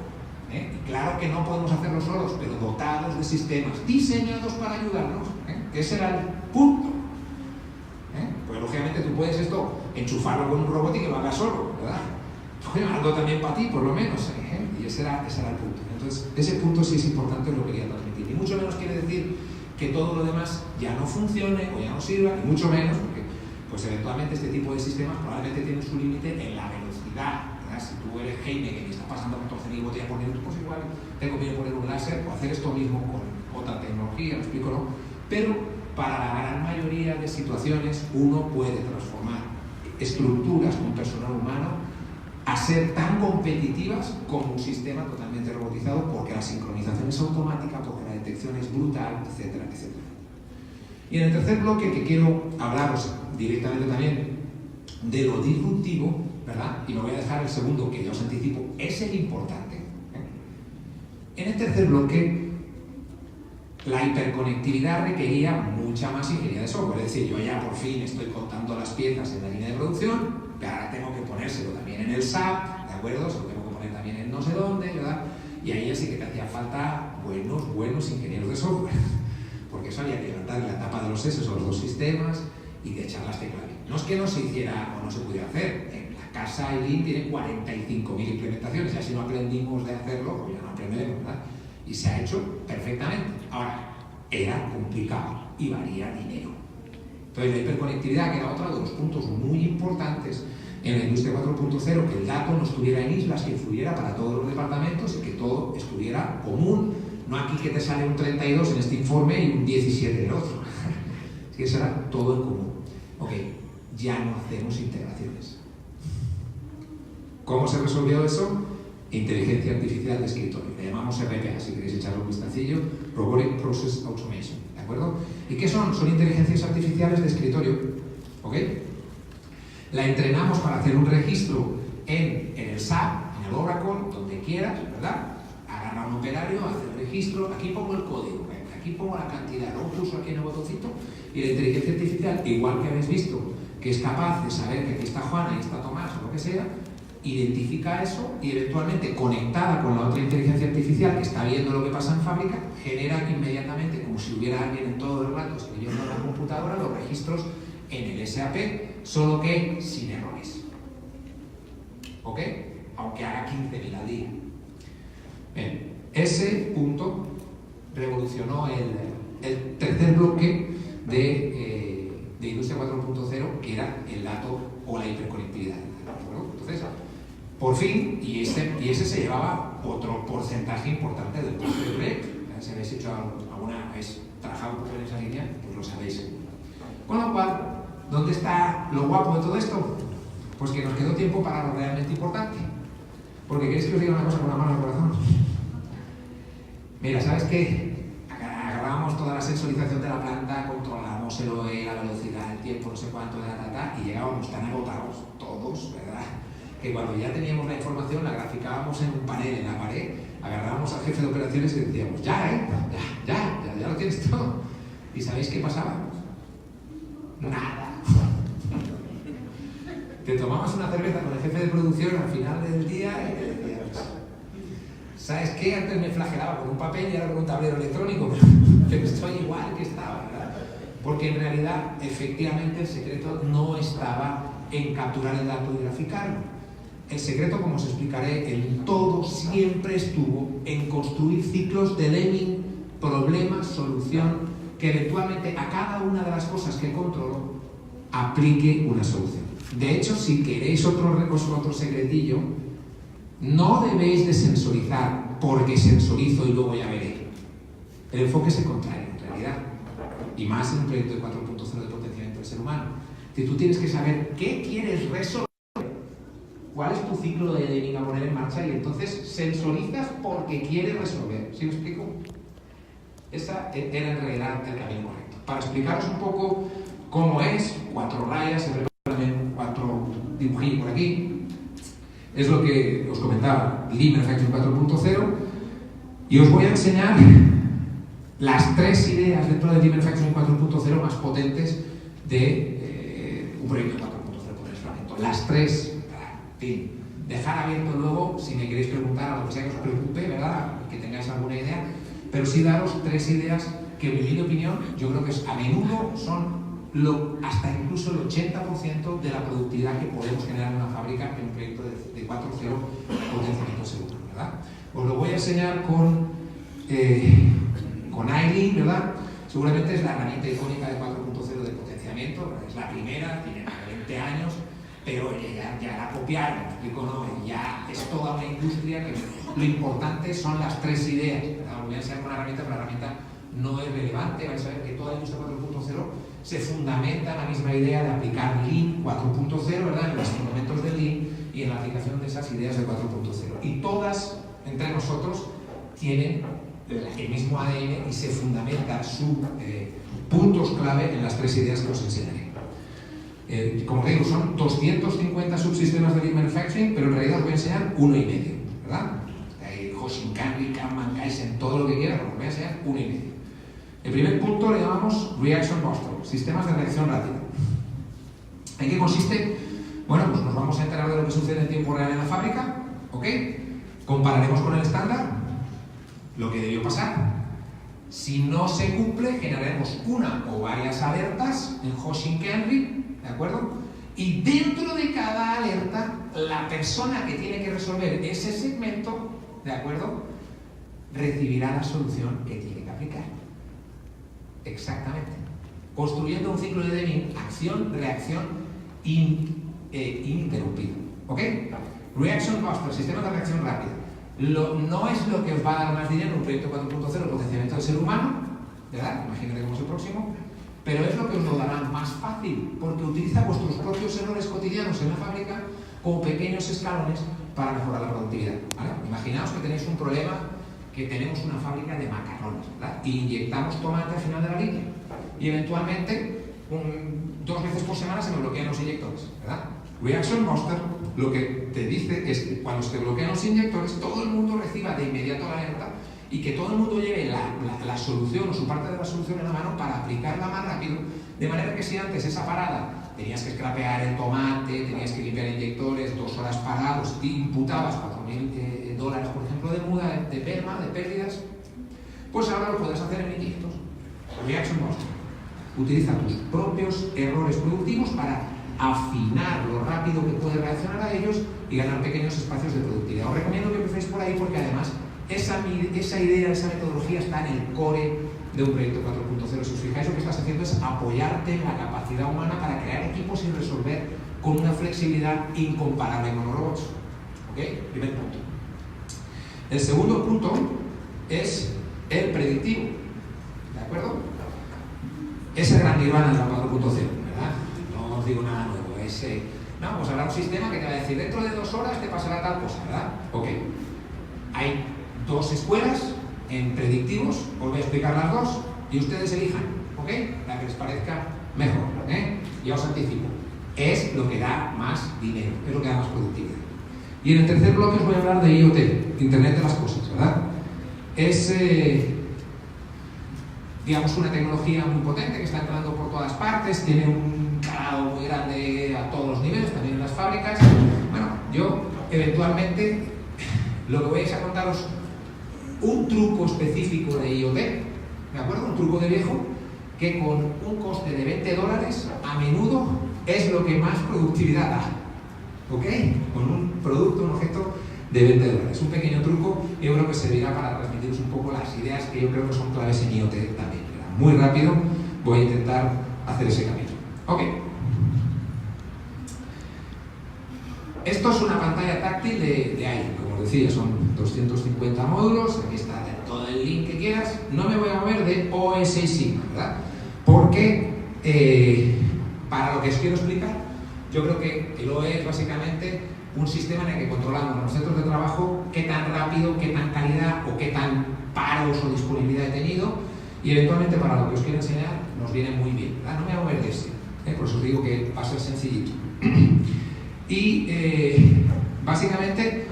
Y claro que no podemos hacerlo solos, pero dotados de sistemas diseñados para ayudarnos, que ese era el punto. Pues lógicamente tú puedes esto enchufarlo con un robot y que lo haga solo, ¿verdad? Bueno, algo también para ti, por lo menos, y ese era el punto. Entonces, ese punto sí es importante, lo quería transmitir. Y mucho menos quiere decir que todo lo demás ya no funcione o ya no sirva, y mucho menos, porque pues eventualmente este tipo de sistemas probablemente tienen su límite en la velocidad, ¿verdad? Si tú eres Heineken y está pasando 14.000 botellas por minuto, pues igual te conviene poner un láser o hacer esto mismo con otra tecnología, lo explico, ¿no? Pero para la gran mayoría de situaciones uno puede transformar estructuras con personal humano a ser tan competitivas como un sistema totalmente robotizado, porque la sincronización es automática, porque la detección es brutal, etcétera, etcétera. Y en el tercer bloque, que quiero hablaros directamente también de lo disruptivo, ¿verdad? Y me voy a dejar el segundo, que ya os anticipo, es el importante. En el tercer bloque, la hiperconectividad requería mucha más ingeniería de software. Es decir, yo ya por fin estoy contando las piezas en la línea de producción, pero ahora tengo que ponérselo también en el SAP, ¿de acuerdo? Se lo tengo que poner también en no sé dónde, ¿verdad? Y ahí ya sí que te hacía falta buenos ingenieros de software, porque eso había que levantar la tapa de los S o los dos sistemas y de echar las teclas. No es que no se hiciera o no se pudiera hacer. En la casa Lean tiene 45.000 implementaciones, y así no aprendimos de hacerlo, pues ya no aprenderemos, ¿verdad? Y se ha hecho perfectamente. Ahora, era complicado y valía dinero. Entonces, la hiperconectividad, que era otro de los puntos muy importantes en la industria 4.0, que el dato no estuviera en islas, que influyera para todos los departamentos y que todo estuviera común. No aquí que te sale un 32 en este informe y un 17 en el otro. Es que eso era todo en común. Ok, ya no hacemos integraciones. ¿Cómo se resolvió eso? Inteligencia artificial de escritorio. Le llamamos RPA, si queréis echarle un vistacillo. Robotic Process Automation. ¿De acuerdo? ¿Y qué son? Son inteligencias artificiales de escritorio. ¿Ok? La entrenamos para hacer un registro en el SAP, en el Oracle, donde quieras, ¿verdad? Agarra un operario, hace el registro, aquí pongo el código, aquí pongo la cantidad, lo pulso aquí en el botoncito, y la inteligencia artificial, igual que habéis visto, que es capaz de saber que aquí está Juana y está Tomás o lo que sea, identifica eso y eventualmente, conectada con la otra inteligencia artificial que está viendo lo que pasa en fábrica, genera inmediatamente, como si hubiera alguien en todo el rato escribiendo en la computadora, los registros en el SAP, solo que sin errores. ¿Ok? Aunque haga 15.000 al día. Bien, ese punto revolucionó el tercer bloque de Industria 4.0, que era el dato o la hiperconectividad. Entonces, por fin, y ese se llevaba otro porcentaje importante del coste del proyecto. Si habéis hecho habéis trabajado un poco en esa línea, pues lo sabéis seguro. Con lo cual, ¿dónde está lo guapo de todo esto? Pues que nos quedó tiempo para lo realmente importante. Porque queréis que os diga una cosa con la mano al corazón. Mira, ¿sabes qué? Agarrábamos toda la sensorización de la planta, controlábamos el OE, la velocidad, el tiempo, no sé cuánto, y llegábamos tan agotados, todos, ¿verdad? Que cuando ya teníamos la información, la graficábamos en un panel en la pared, agarrábamos al jefe de operaciones y decíamos, ya lo tienes todo. ¿Y sabéis qué pasaba? Nada. Te tomabas una cerveza con el jefe de producción al final del día y te decías, ¿sabes qué? Antes me flagelaba con un papel y ahora con un tablero electrónico, pero estoy igual que estaba, ¿verdad? Porque en realidad, efectivamente, el secreto no estaba en capturar el dato y graficarlo. El secreto, como os explicaré, en todo siempre estuvo en construir ciclos de Deming, problema, solución, que eventualmente a cada una de las cosas que controlo aplique una solución. De hecho, si queréis otro secretillo, no debéis de sensorizar porque sensorizo y luego ya veré. El enfoque es el contrario, en realidad. Y más en un proyecto de 4.0 de potenciamiento del ser humano. Si tú tienes que saber qué quieres resolver, cuál es tu ciclo de naming a poner en marcha y entonces sensorizas porque quieres resolver. ¿Sí me explico? Esa era en realidad el camino correcto. Para explicaros un poco cómo es, 4 rayas, se preparan también 4 dibujillos por aquí. Es lo que os comentaba, Lean Manufacturing 4.0, y os voy a enseñar las 3 ideas dentro de Lean Manufacturing 4.0 más potentes de un proyecto 4.0 por el fragmento. Las 3, en fin, dejar abierto luego, si me queréis preguntar algo que sea que os preocupe, ¿verdad? Que tengáis alguna idea, pero sí daros 3 ideas que, en mi opinión, yo creo que a menudo son hasta incluso el 80% de la productividad que podemos generar en una fábrica en un proyecto de 4.0 potenciamiento seguro, ¿verdad? Os lo voy a enseñar con iLean, ¿verdad? Seguramente es la herramienta icónica de 4.0 de potenciamiento, es la primera, tiene más de 20 años, pero ya la copiaron, ¿me explico? ¿No? Ya es toda una industria que lo importante son las 3 ideas, ¿verdad? Os voy a enseñar con una herramienta, pero la herramienta no es relevante. Vais a ver que toda la industria 4.0 se fundamenta en la misma idea de aplicar Lean 4.0, ¿verdad? En los fundamentos de Lean y en la aplicación de esas ideas de 4.0. Y todas, entre nosotros, tienen el mismo ADN y se fundamenta sus puntos clave en las 3 ideas que os enseñaré. Como digo, son 250 subsistemas de Lean Manufacturing, pero en realidad os voy a enseñar 1,5, ¿verdad? Hoshinkanri, Kanban, Kaizen, todo lo que quieras, os voy a enseñar 1,5. El primer punto le llamamos Reaction Buster, sistemas de reacción rápida. ¿En qué consiste? Bueno, pues nos vamos a enterar de lo que sucede en tiempo real en la fábrica, ¿ok? Compararemos con el estándar lo que debió pasar. Si no se cumple, generaremos una o varias alertas en Hoshinkanri, ¿de acuerdo? Y dentro de cada alerta, la persona que tiene que resolver ese segmento, ¿de acuerdo?, recibirá la solución que tiene que aplicar. Exactamente. Construyendo un ciclo de Deming, acción, reacción ininterrumpido. ¿Ok? Reaction Buster, sistema de reacción rápida. No es lo que os va a dar más dinero en un proyecto 4.0, potenciamiento del ser humano, ¿verdad? Imagínate cómo es el próximo. Pero es lo que os lo dará más fácil, porque utiliza vuestros propios errores cotidianos en la fábrica como pequeños escalones para mejorar la productividad, ¿vale? Imaginaos que tenéis un problema, que tenemos una fábrica de macarrones, ¿verdad? Y inyectamos tomate al final de la línea. Y eventualmente, 2 veces por semana se me bloquean los inyectores, ¿verdad? Reaction Buster lo que te dice es que cuando se te bloquean los inyectores, todo el mundo reciba de inmediato la alerta y que todo el mundo lleve la solución o su parte de la solución en la mano para aplicarla más rápido, de manera que si antes esa parada tenías que scrapear el tomate, tenías que limpiar inyectores, 2 horas parados y imputabas $4.000, por ejemplo, de muda, de perma, de pérdidas, pues ahora lo puedes hacer en 1.500. Reaction Buster. Utiliza tus propios errores productivos para afinar lo rápido que puedes reaccionar a ellos y ganar pequeños espacios de productividad. Os recomiendo que empecéis por ahí porque además esa idea, esa metodología está en el core de un proyecto 4.0. Si os fijáis, lo que estás haciendo es apoyarte en la capacidad humana para crear equipos y resolver con una flexibilidad incomparable con los robots. ¿Ok? Primer punto. El segundo punto es el predictivo. ¿De acuerdo? Es el gran nirvana de la 4.0, ¿verdad? No os digo nada nuevo. No, pues habrá un sistema que te va a decir dentro de 2 horas te pasará tal cosa, ¿verdad? Ok. Hay 2 escuelas en predictivos, os voy a explicar las 2 y ustedes elijan, ¿ok? La que les parezca mejor, ¿eh? Ya os anticipo. Es lo que da más dinero, es lo que da más productividad. Y en el tercer bloque os voy a hablar de IoT, Internet de las Cosas, ¿verdad? Es, digamos, una tecnología muy potente que está entrando por todas partes, tiene un calado muy grande a todos los niveles, también en las fábricas. Bueno, yo eventualmente lo que voy a contaros un truco específico de IoT, ¿de acuerdo? Un truco de viejo que con un coste de $20 a menudo es lo que más productividad da, ¿ok? Con un producto, un objeto de $20. Un pequeño truco, yo creo que servirá para transmitiros un poco las ideas que yo creo que son claves en IoT también. Muy rápido voy a intentar hacer ese camino. Ok. Esto es una pantalla táctil de aire, como os decía, son 250 módulos, aquí está todo el link que quieras. No me voy a mover de OS Sigma, ¿verdad? Porque para lo que os quiero explicar, yo creo que el OE es básicamente un sistema en el que controlamos en los centros de trabajo qué tan rápido, qué tan calidad o qué tan paros o disponibilidad he tenido, y eventualmente para lo que os quiero enseñar nos viene muy bien. No me hago el ese, por eso os digo que va a ser sencillito. Y básicamente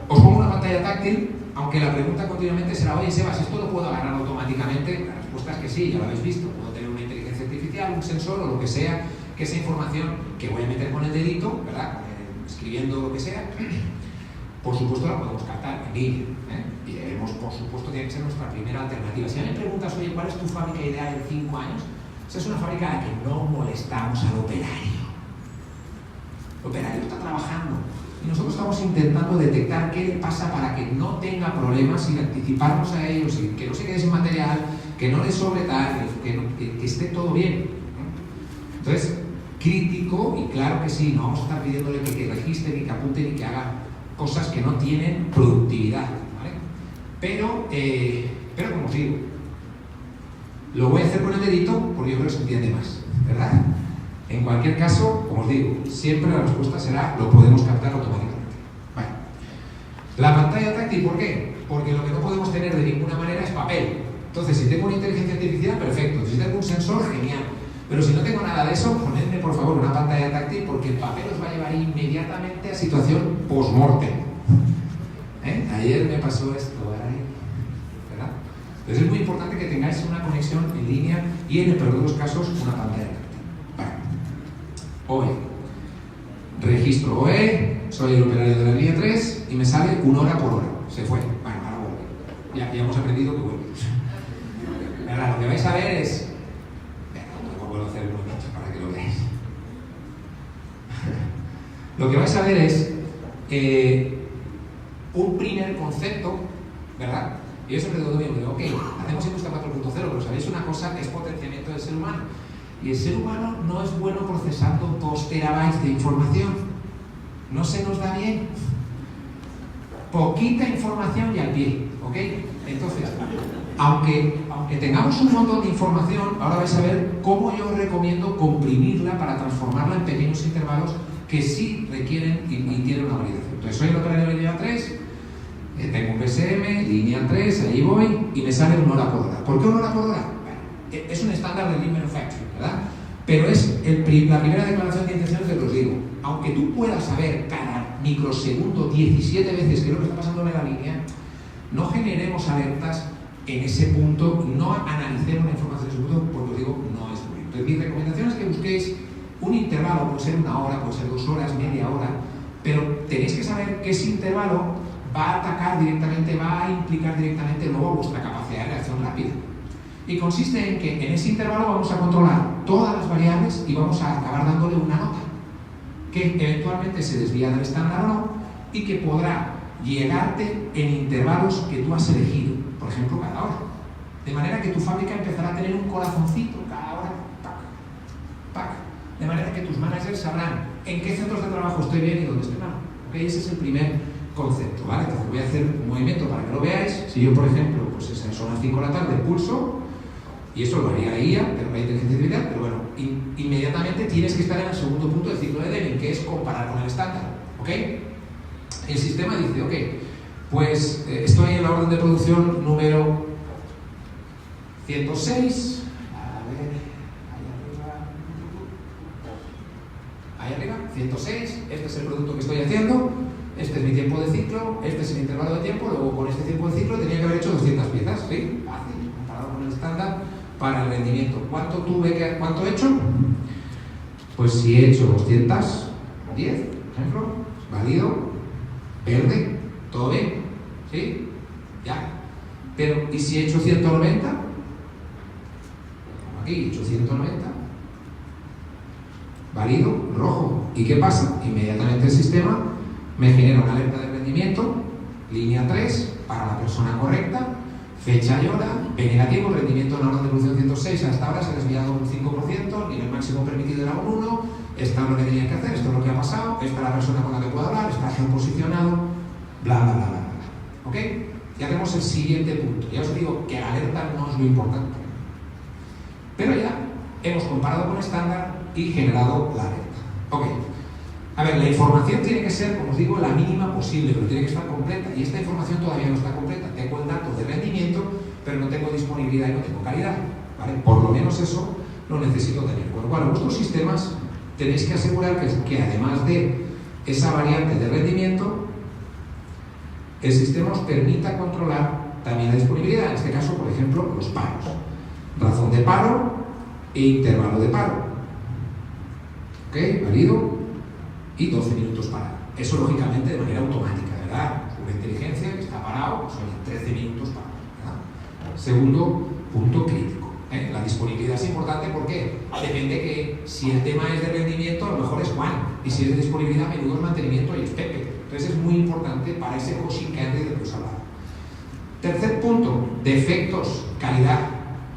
os pongo una pantalla táctil, aunque la pregunta continuamente será: oye Sebas, ¿esto lo puedo agarrar automáticamente? La respuesta es que sí, ya lo habéis visto. Puedo tener una inteligencia artificial, un sensor o lo que sea, que esa información que voy a meter con el dedito, ¿verdad? Escribiendo lo que sea, por supuesto la podemos captar en línea, y debemos, por supuesto, tiene que ser nuestra primera alternativa. Si a mí me preguntas, oye, ¿cuál es tu fábrica ideal en 5 años? Esa es una fábrica en la que no molestamos al operario. El operario está trabajando y nosotros estamos intentando detectar qué le pasa para que no tenga problemas y anticiparnos a ellos, y que no se quede sin material, que no le sobre tal, que esté todo bien. Entonces, crítico, y claro que sí, no vamos a estar pidiéndole que registre, ni que apunte, ni que haga cosas que no tienen productividad, ¿vale? Pero como os digo, lo voy a hacer con el dedito porque yo creo que se entiende más, ¿verdad? En cualquier caso, como os digo, siempre la respuesta será: lo podemos captar automáticamente. Vale. La pantalla táctil, ¿por qué? Porque lo que no podemos tener de ninguna manera es papel. Entonces, si tengo una inteligencia artificial, perfecto. Si tengo un sensor, genial. Pero si no tengo nada de eso, ponedme por favor una pantalla táctil, porque el papel os va a llevar inmediatamente a situación post-mortem. Ayer me pasó esto, ¿verdad? Entonces es muy importante que tengáis una conexión en línea y, en el peor de los casos, una pantalla táctil. Vale. OE. Registro OE, soy el operario de la línea 3 y me sale 1 hora por hora. Se fue. Bueno, ahora vuelve. Ya hemos aprendido que vuelve. Ahora, lo que vais a ver es... Puedo hacer el movimiento para que lo veáis. Lo que vais a ver es un primer concepto, ¿verdad? Y yo siempre digo, ok, hacemos industria 4.0, pero sabéis una cosa, que es potenciamiento del ser humano. Y el ser humano no es bueno procesando 2 terabytes de información. No se nos da bien. Poquita información y al pie, ¿ok? Entonces, aunque tengamos un montón de información, ahora vais a ver cómo yo recomiendo comprimirla para transformarla en pequeños intervalos que sí requieren y tienen una validación. Entonces, soy el operario de línea 3, tengo un PSM, línea 3, ahí voy, y me sale 1 hora por hora. ¿Por qué 1 hora por hora? Bueno, es un estándar de Lean Manufacturing, ¿verdad? Pero es la primera declaración de intenciones que os digo. Aunque tú puedas saber cada microsegundo 17 veces qué es lo que está pasando en la línea, no generemos alertas en ese punto, no analicemos la información en ese punto, porque os digo, no es bueno. Entonces, mi recomendación es que busquéis un intervalo, puede ser 1 hora, puede ser 2 horas, media hora, pero tenéis que saber que ese intervalo va a atacar directamente, va a implicar directamente luego vuestra capacidad de reacción rápida. Y consiste en que en ese intervalo vamos a controlar todas las variables y vamos a acabar dándole una nota que eventualmente se desvía del estándar o no, y que podrá llegarte en intervalos que tú has elegido, por ejemplo, cada hora. De manera que tu fábrica empezará a tener un corazoncito cada hora, pac, pac. De manera que tus managers sabrán en qué centros de trabajo estoy bien y dónde estoy mal. ¿Okay? Ese es el primer concepto, ¿vale? Entonces voy a hacer un movimiento para que lo veáis. Si yo, por ejemplo, pues son las 5 de la tarde, pulso, y eso lo haría la IA, pero la inteligencia artificial, pero bueno, inmediatamente tienes que estar en el segundo punto del ciclo de Deming, que es comparar con el estándar, ¿ok? El sistema dice, ok, pues estoy en la orden de producción número 106, a ver, ahí arriba, 106, este es el producto que estoy haciendo, este es mi tiempo de ciclo, este es el intervalo de tiempo, luego con este tiempo de ciclo tenía que haber hecho 200 piezas, ¿sí? Fácil, comparado con el estándar para el rendimiento. ¿Cuánto he hecho? Pues si he hecho 210, por ejemplo, válido, verde, todo bien, ¿sí? Ya. Pero, ¿y si he hecho 190? Aquí he hecho 190. Válido, rojo. ¿Y qué pasa? Inmediatamente el sistema me genera una alerta de rendimiento, línea 3, para la persona correcta, fecha y hora, B negativo, rendimiento en la orden de producción 106, hasta ahora se ha desviado un 5%, nivel máximo permitido era un 1, esto es lo que tenía que hacer, esto es lo que ha pasado, esta es la persona con la que puedo hablar, está geoposicionado, bla, bla, bla, bla, bla. ¿Ok? Y hacemos el siguiente punto. Ya os digo que la alerta no es lo importante. Pero ya hemos comparado con estándar y generado la alerta. Ok. A ver, la información tiene que ser, como os digo, la mínima posible, pero tiene que estar completa. Y esta información todavía no está completa. Tengo el dato de rendimiento, pero no tengo disponibilidad y no tengo calidad, ¿vale? Por lo menos eso lo necesito tener. Con lo cual, en vuestros sistemas tenéis que asegurar que además de esa variante de rendimiento, el sistema os permita controlar también la disponibilidad. En este caso, por ejemplo, los paros. Razón de paro e intervalo de paro. ¿Ok? Válido. Y 12 minutos parado. Eso, lógicamente, de manera automática, ¿verdad? Una inteligencia que está parado, pues oye, 13 minutos parado, ¿verdad? Segundo punto crítico. La disponibilidad es importante porque depende que si el tema es de rendimiento, a lo mejor es Juan, y si es de disponibilidad, a menudo es mantenimiento y es Pepe. Entonces es muy importante para ese hosting candy del que os hablaba. Tercer punto, defectos, calidad.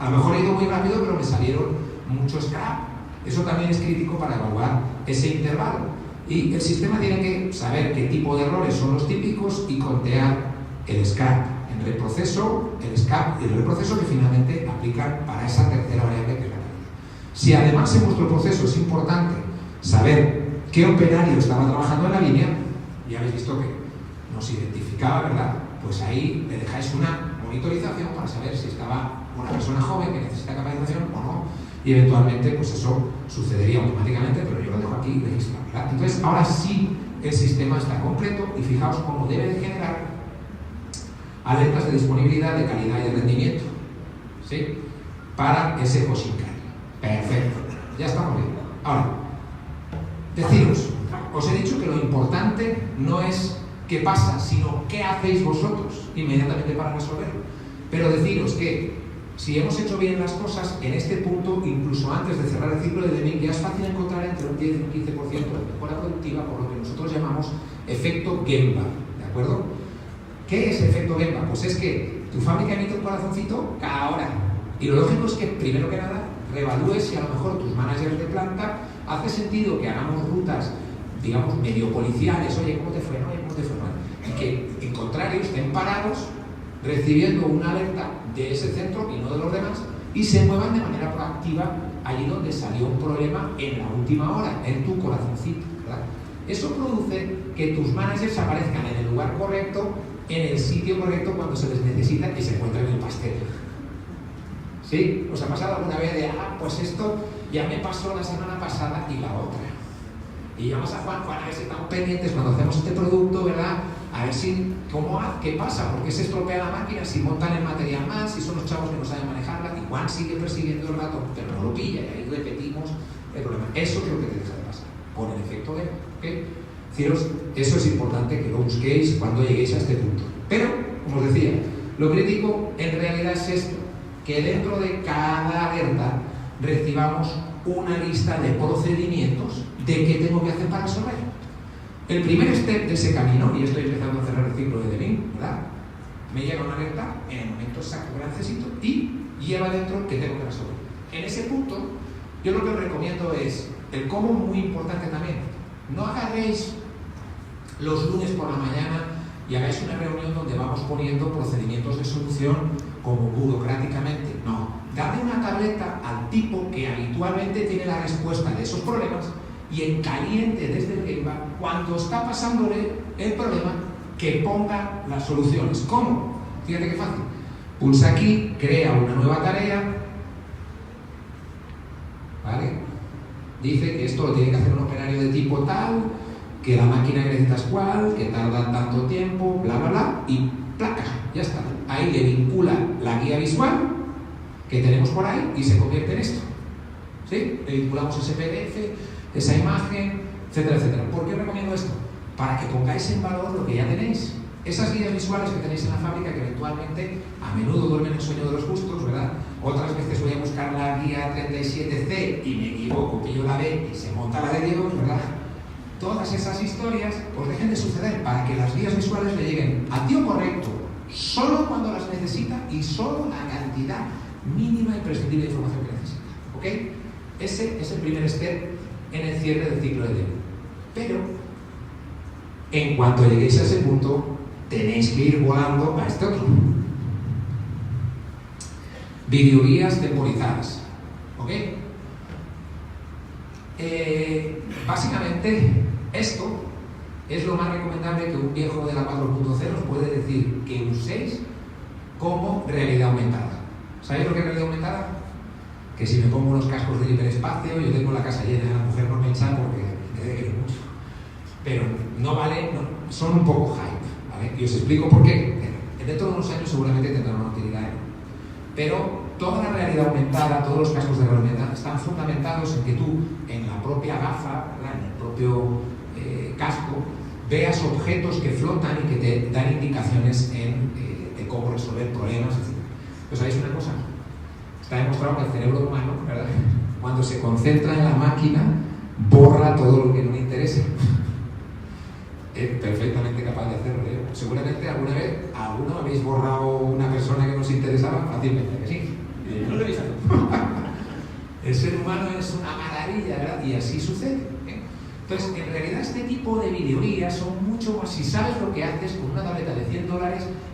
A lo mejor he ido muy rápido, pero me salieron muchos scrap. Eso también es crítico para evaluar ese intervalo. Y el sistema tiene que saber qué tipo de errores son los típicos y contear el scrap en el reproceso, el scrap y el reproceso que finalmente aplican para esa tercera variable que es la calidad. Si además en vuestro proceso es importante saber qué operario estaba trabajando en la línea, ya habéis visto que nos identificaba, ¿verdad? Pues ahí le dejáis una monitorización para saber si estaba una persona joven que necesita capacitación o no, y eventualmente pues eso sucedería automáticamente, pero yo lo dejo aquí registrado, ¿verdad? Entonces ahora sí el sistema está completo y fijaos cómo debe de generar alertas de disponibilidad, de calidad y de rendimiento, ¿sí? Para ese hosting candy. Perfecto, ya estamos bien. Ahora, deciros, os he dicho que lo importante no es qué pasa, sino qué hacéis vosotros inmediatamente para resolverlo. Pero deciros que si hemos hecho bien las cosas, en este punto, incluso antes de cerrar el ciclo de Deming, ya es fácil encontrar entre un 10 y un 15% de mejora productiva por lo que nosotros llamamos efecto Gemba, ¿de acuerdo? ¿Qué es efecto Gemba? Pues es que tu fábrica emite un corazoncito cada hora. Y lo lógico es que, primero que nada, reevalúes si a lo mejor tus managers de planta hace sentido que hagamos rutas, digamos, medio policiales. Oye, ¿cómo te fue? Oye, ¿cómo te fue? Y que, en contrario, estén parados recibiendo una alerta de ese centro y no de los demás, y se muevan de manera proactiva allí donde salió un problema en la última hora, en tu corazoncito, ¿verdad? Eso produce que tus managers aparezcan en el lugar correcto, en el sitio correcto cuando se les necesita y se encuentren el pastel. ¿Sí? ¿Os ha pasado alguna vez de, pues esto ya me pasó la semana pasada y la otra? Y llamamos a Juan, a ver si estamos pendientes cuando hacemos este producto, ¿verdad? A ver si, ¿qué pasa? ¿Por qué se estropea la máquina? Si montan el material mal, si son los chavos que no saben manejarla, y Juan sigue persiguiendo el rato, pero no lo pilla, y ahí repetimos el problema. Eso es lo que te deja de pasar, con el efecto de, ¿ok? Deciros, eso es importante que lo busquéis cuando lleguéis a este punto. Pero, como os decía, lo crítico en realidad es esto, que dentro de cada alerta recibamos una lista de procedimientos de qué tengo que hacer para resolverlo. El primer step de ese camino, y estoy empezando a cerrar el ciclo de Deming, ¿verdad? Me llega una alerta en el momento exacto que la necesito y lleva dentro que tengo que resolver. En ese punto, yo lo que os recomiendo es el cómo, muy importante también. No agarréis los lunes por la mañana y hagáis una reunión donde vamos poniendo procedimientos de solución como burocráticamente. No, dadle una tableta al tipo que habitualmente tiene la respuesta de esos problemas y en caliente desde el Gemba, cuando está pasándole el problema, que ponga las soluciones. ¿Cómo? Fíjate qué fácil. Pulsa aquí, crea una nueva tarea, ¿vale? Dice que esto lo tiene que hacer un operario de tipo tal, que la máquina que necesitas cual, que tarda tanto tiempo, bla, bla, bla, y placa, ya está. Ahí le vincula la guía visual que tenemos por ahí y se convierte en esto. ¿Sí? Le vinculamos ese PDF, esa imagen, etcétera, etcétera. ¿Por qué recomiendo esto? Para que pongáis en valor lo que ya tenéis. Esas guías visuales que tenéis en la fábrica, que eventualmente a menudo duermen el sueño de los justos, ¿verdad? Otras veces voy a buscar la guía 37C y me equivoco, pillo la B y se monta la de Dios, ¿verdad? Todas esas historias pues dejen de suceder para que las guías visuales le lleguen al tío correcto, solo cuando las necesita y solo la cantidad mínima y prescindible de información que necesita. ¿Ok? Ese es el primer step en el cierre del ciclo de Deming. Pero, en cuanto lleguéis a ese punto, tenéis que ir volando a este otro. Videoguías temporizadas. ¿Ok? Básicamente, Esto es lo más recomendable que un viejo de la 4.0 os puede decir que uséis como realidad aumentada. ¿Sabéis lo que es realidad aumentada? Que si me pongo unos cascos del hiperespacio, yo tengo la casa llena, la mujer no me echa porque me quiere mucho. Pero no vale, no, son un poco hype, ¿vale? Y os explico por qué. Dentro de unos años seguramente tendrán una utilidad. Pero toda la realidad aumentada, todos los cascos de realidad aumentada están fundamentados en que tú, en la propia gafa, ¿verdad?, en el propio casco, veas objetos que flotan y que te dan indicaciones de cómo resolver problemas, etc. ¿Pero sabéis una cosa? Está demostrado que el cerebro humano, ¿verdad?, cuando se concentra en la máquina, borra todo lo que no le interese. Es perfectamente capaz de hacerlo, ¿eh? Seguramente alguna vez alguno habéis borrado una persona que nos interesaba fácilmente, ¿que sí? No lo habéis hecho. El ser humano es una maravilla, ¿verdad? Y así sucede, ¿eh? Entonces, en realidad este tipo de videoguías son mucho más. Si sabes lo que haces con una tableta de $100,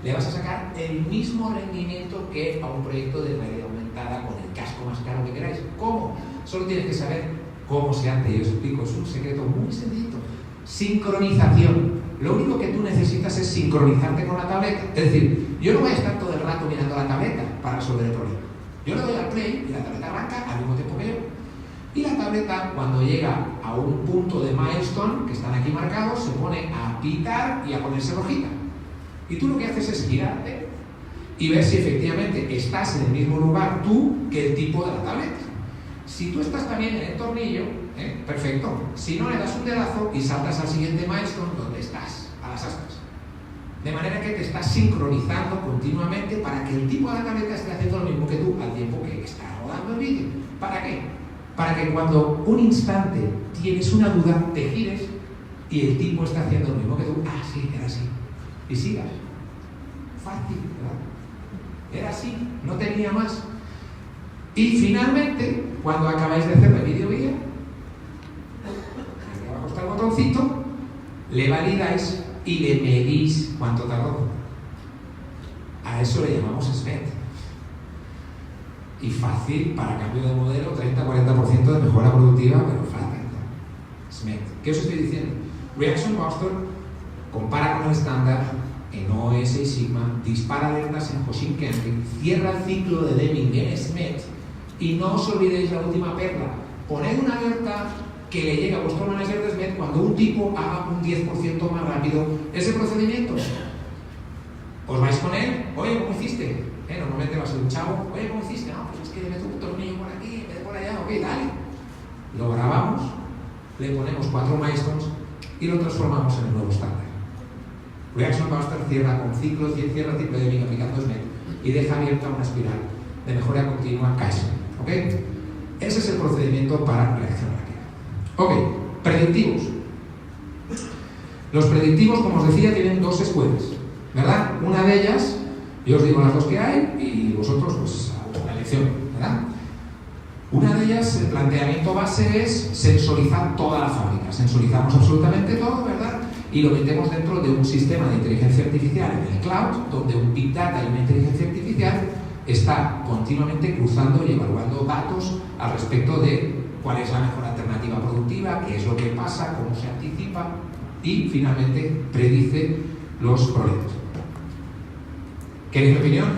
le vas a sacar el mismo rendimiento que a un proyecto de realidad aumentada con el casco más caro que queráis. ¿Cómo? Solo tienes que saber cómo se hace. Yo os explico, es un secreto muy sencillito. Sincronización. Lo único que tú necesitas es sincronizarte con la tableta. Es decir, yo no voy a estar todo el rato mirando la tableta para resolver el problema. Yo le doy al play y la tableta arranca al mismo tiempo que yo. Y la tableta, cuando llega a un punto de milestone, que están aquí marcados, se pone a pitar y a ponerse rojita. Y tú lo que haces es girarte y ver si efectivamente estás en el mismo lugar tú que el tipo de la tableta. Si tú estás también en el tornillo, perfecto. Si no, le das un dedazo y saltas al siguiente milestone donde estás, a las aspas. De manera que te estás sincronizando continuamente para que el tipo de la tableta esté haciendo lo mismo que tú al tiempo que está rodando el vídeo. ¿Para qué? Para que cuando un instante tienes una duda, te gires y el tipo está haciendo lo mismo que tú. Ah, sí, era así. Y sigas. Fácil, ¿verdad? Era así, no tenía más. Y finalmente, cuando acabáis de hacer la videoguía, aquí abajo está el botoncito, le validáis y le medís cuánto tardó. A eso le llamamos SMET. Y fácil, para cambio de modelo, 30-40% de mejora productiva, pero fácil. SMET. ¿Qué os estoy diciendo? Reaction Buster compara con el estándar en OS y Sigma, dispara alertas en Hoshinkanri, cierra el ciclo de Deming en SMET. Y no os olvidéis la última perla. Poned una alerta que le llegue a vuestro manager de SMET cuando un tipo haga un 10% más rápido ese procedimiento. Os vais con él, oye, ¿cómo hiciste? Normalmente va a ser un chavo, oye, ¿cómo hiciste? No, pues es que le meto un tornillo por aquí, en vez de por allá, ok, dale. Lo grabamos, le ponemos 4 milestones y lo transformamos en el nuevo estándar. Reaction Buster cierra el ciclo de Deming aplicando SMET y deja abierta una espiral de mejora continua Kaizen. ¿Ok? Ese es el procedimiento para reacción rápida. Ok, predictivos. Los predictivos, como os decía, tienen dos escuelas, ¿verdad? Una de ellas, yo os digo las dos que hay y vosotros, pues, a la elección, ¿verdad? Una de ellas, el planteamiento base es sensorizar toda la fábrica. Sensorizamos absolutamente todo, ¿verdad? Y lo metemos dentro de un sistema de inteligencia artificial en el cloud, donde un Big Data y una inteligencia artificial está continuamente cruzando y evaluando datos al respecto de cuál es la mejor alternativa productiva, qué es lo que pasa, cómo se anticipa y finalmente predice los problemas. ¿Queréis mi opinión?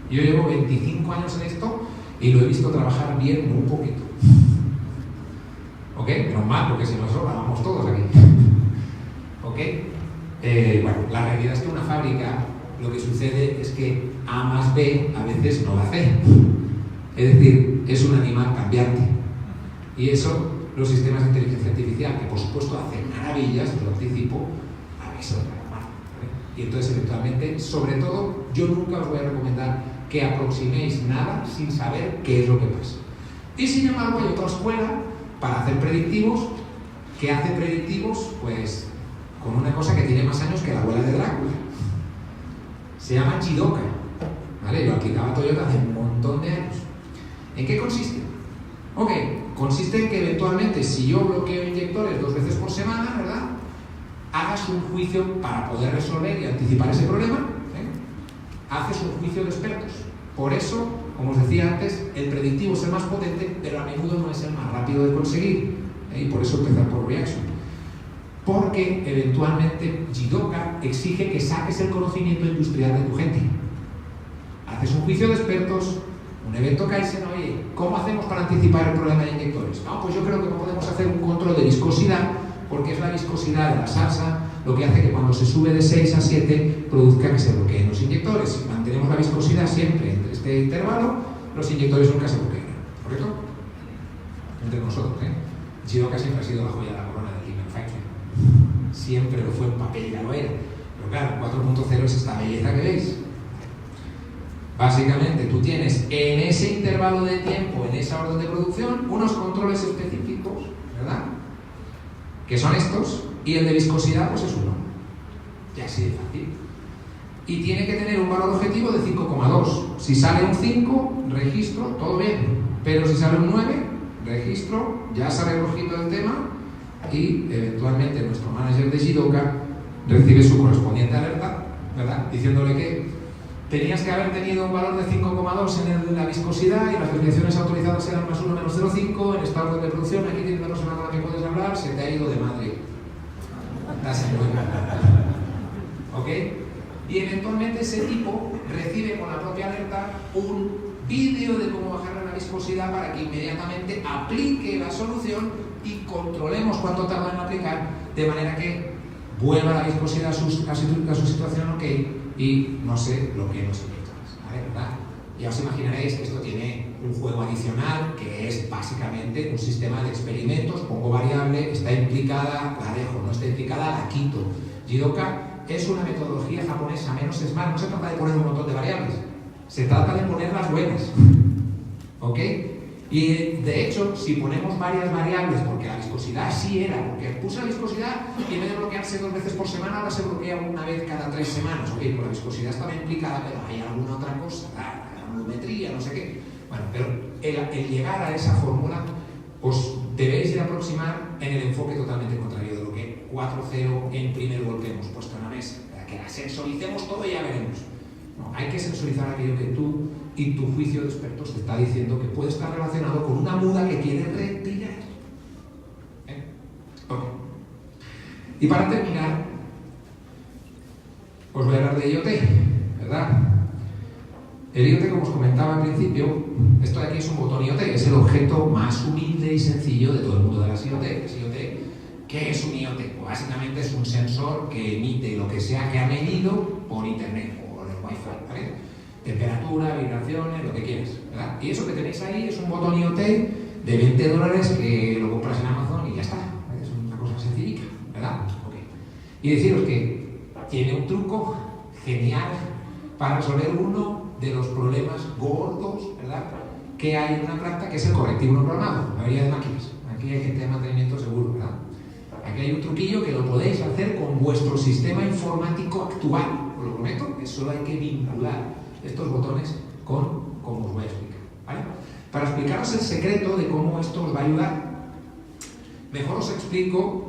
Yo llevo 25 años en esto y lo he visto trabajar bien muy poquito. ¿Ok? Menos mal, porque si no eso lo hagamos todos aquí. ¿Ok? Bueno, la realidad es que una fábrica, lo que sucede es que A más B a veces no da C. Es decir, es un animal cambiante. Y eso, los sistemas de inteligencia artificial, que por supuesto hacen maravillas, os lo anticipo, a veces lo traen mal. ¿Vale? Y entonces, eventualmente, sobre todo, yo nunca os voy a recomendar que aproximéis nada sin saber qué es lo que pasa. Y sin embargo, hay otra escuela para hacer predictivos, que hace predictivos, pues, con una cosa que tiene más años que la abuela de Drácula. Se llama Jidoka, ¿vale? Lo aplicaba Toyota hace un montón de años. ¿En qué consiste? Ok, consiste en que eventualmente, si yo bloqueo inyectores 2 veces por semana, ¿verdad?, hagas un juicio para poder resolver y anticipar ese problema, haces un juicio de expertos. Por eso, como os decía antes, el predictivo es el más potente, pero a menudo no es el más rápido de conseguir, y por eso empezar por Reaction. porque eventualmente Jidoka exige que saques el conocimiento industrial de tu gente. Haces un juicio de expertos, un evento Kaizen, oye, ¿cómo hacemos para anticipar el problema de inyectores? No, pues yo creo que podemos hacer un control de viscosidad, porque es la viscosidad de la salsa lo que hace que cuando se sube de 6 a 7 produzca que se bloqueen los inyectores. Si mantenemos la viscosidad siempre entre este intervalo, los inyectores nunca se bloquean, ¿correcto? Entre nosotros, Jidoka siempre ha sido la joya de la corona del Lean Manufacturing. Siempre lo fue en papel, ya lo era. Pero claro, 4.0 es esta belleza que veis. Básicamente, tú tienes en ese intervalo de tiempo, en esa orden de producción, unos controles específicos, ¿verdad? Que son estos, y el de viscosidad pues es 1. Ya así de fácil. Y tiene que tener un valor objetivo de 5,2. Si sale un 5, registro, todo bien. Pero si sale un 9, registro, ya sale el rojito del tema, y eventualmente nuestro manager de Jidoka recibe su correspondiente alerta, ¿verdad? Diciéndole que tenías que haber tenido un valor de 5,2 en la viscosidad y las desviaciones autorizadas eran más 1 menos 0,5 en esta orden de producción. Aquí tienes la persona con la que puedes hablar, se te ha ido de madre. Estás en buen. ¿Ok? Y eventualmente ese tipo recibe con la propia alerta un vídeo de cómo bajar la viscosidad para que inmediatamente aplique la solución y controlemos cuánto tarda en aplicar, de manera que vuelva la viscosidad a su situación ok y no se bloqueen los inyectores, ¿vale? ¿Verdad? Ya os imaginaréis que esto tiene un juego adicional que es básicamente un sistema de experimentos. Pongo variable, está implicada, la dejo, no está implicada, la quito. Jidoka es una metodología japonesa, menos es más, no se trata de poner un montón de variables, se trata de poner las buenas, ¿ok? Y de hecho, si ponemos varias variables, porque la viscosidad sí era, porque puse la viscosidad y en vez de bloquearse 2 veces por semana, ahora se bloquea una vez cada 3 semanas, ok, pues la viscosidad estaba implicada, pero hay alguna otra cosa, la volumetría, no sé qué. Bueno, pero el llegar a esa fórmula, os debéis de aproximar en el enfoque totalmente contrario de lo que 4.0 en primer golpe hemos puesto en la mesa, para que la sensoricemos todo y ya veremos. No, hay que sensorizar aquello que tú y tu juicio de expertos te está diciendo que puede estar relacionado con una muda que quiere retirar. Okay. Y para terminar, os voy a hablar de IoT, ¿verdad? El IoT, como os comentaba al principio, esto de aquí es un botón IoT, es el objeto más humilde y sencillo de todo el mundo de las IoT. ¿Qué es un IoT? Pues básicamente es un sensor que emite lo que sea que ha medido por internet o por el Wi-Fi, ¿vale? Temperatura, vibraciones, lo que quieras, ¿verdad? Y eso que tenéis ahí es un botón IoT de $20 que lo compras en Amazon y ya está. Es una cosa sencillita, ¿verdad? Okay. Y deciros que tiene un truco genial para resolver uno de los problemas gordos, ¿verdad?, que hay en una planta, que es el correctivo no programado, la mayoría de máquinas. Aquí hay gente de mantenimiento seguro, ¿verdad? Aquí hay un truquillo que lo podéis hacer con vuestro sistema informático actual, os lo prometo, que solo hay que vincular estos botones con como os voy a explicar, ¿vale? Para explicaros el secreto de cómo esto os va a ayudar, mejor os explico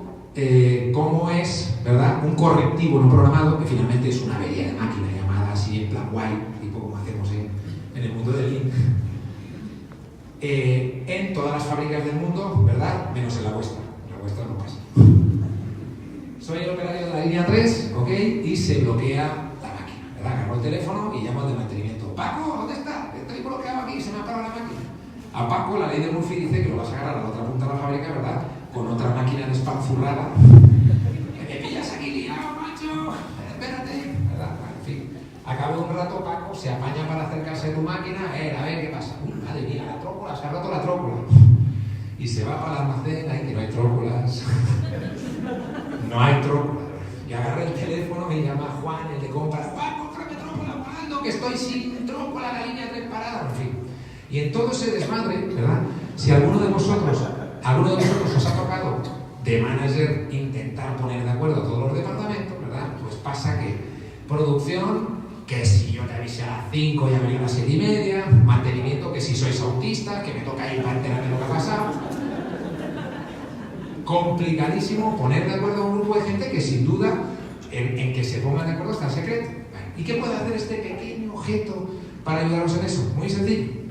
cómo es, ¿verdad?, un correctivo no programado, que finalmente es una avería de máquina llamada así en plan guay, tipo como hacemos en el mundo del Lean, en todas las fábricas del mundo, ¿verdad?, menos en la vuestra. En la vuestra no pasa. Soy el operario de la línea 3, ¿ok? Y se bloquea la máquina, ¿verdad? Agarro el teléfono y llamo al de mantenimiento. Paco, ¿dónde está? Estoy bloqueado aquí, se me ha parado la máquina. A Paco, la ley de Murphy dice que lo vas a agarrar a la otra punta de la fábrica, ¿verdad?, con otra máquina despanzurrada. Que me pillas aquí liado, macho. Espérate, ¿verdad? En fin. A cabo de un rato, Paco se apaña para acercarse a tu máquina, a ver qué pasa. Madre mía, la trócola, se ha roto la trócola. Y se va para el almacén, ahí que no hay trócolas. No hay trócola. Y agarra el teléfono y llama a Juan, el de compras. Juan, cómprame trócola, Juan, que estoy sin trócola, la línea 3 parada. En fin. Y en todo ese desmadre, ¿verdad?, si alguno de vosotros os ha tocado de manager intentar poner de acuerdo a todos los departamentos, ¿verdad?, pues pasa que producción, que si yo te avisé a las 5 ya venía a las 7:30, mantenimiento, que si sois autistas, que me toca ir para enterarme lo que ha pasado. Complicadísimo poner de acuerdo a un grupo de gente que sin duda en que se pongan de acuerdo está el secreto. ¿Y qué puede hacer este pequeño objeto para ayudaros en eso? Muy sencillo.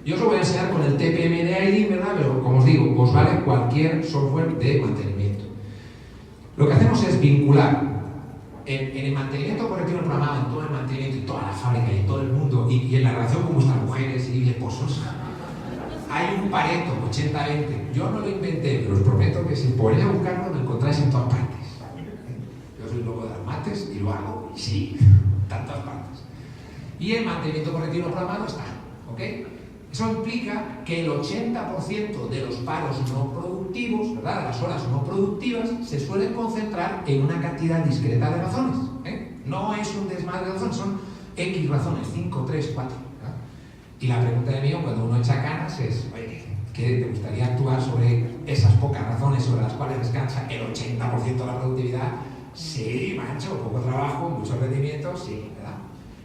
Yo os lo voy a enseñar con el TPM de ID, ¿verdad? Pero como os digo, os vale cualquier software de mantenimiento. Lo que hacemos es vincular en el mantenimiento correctivo del programa, en todo el mantenimiento y toda la fábrica y en todo el mundo, y en la relación con vuestras mujeres y esposos, hay un Pareto 80-20. Yo no lo inventé, pero os prometo que si ponéis a buscarlo lo encontráis en todas partes. Yo soy loco de las mates y lo hago, y sí, tantas partes. Y el mantenimiento correctivo programado está, ¿ok? Eso implica que el 80% de los paros no productivos, ¿verdad?, de las horas no productivas, se suelen concentrar en una cantidad discreta de razones. No es un desmadre de razones, son X razones, 5, 3, 4. ¿verdad? Y la pregunta de mío cuando uno echa canas es, oye, ¿qué te gustaría actuar sobre esas pocas razones sobre las cuales descansa el 80% de la productividad? Sí, macho, poco trabajo, mucho rendimiento, sí, ¿verdad?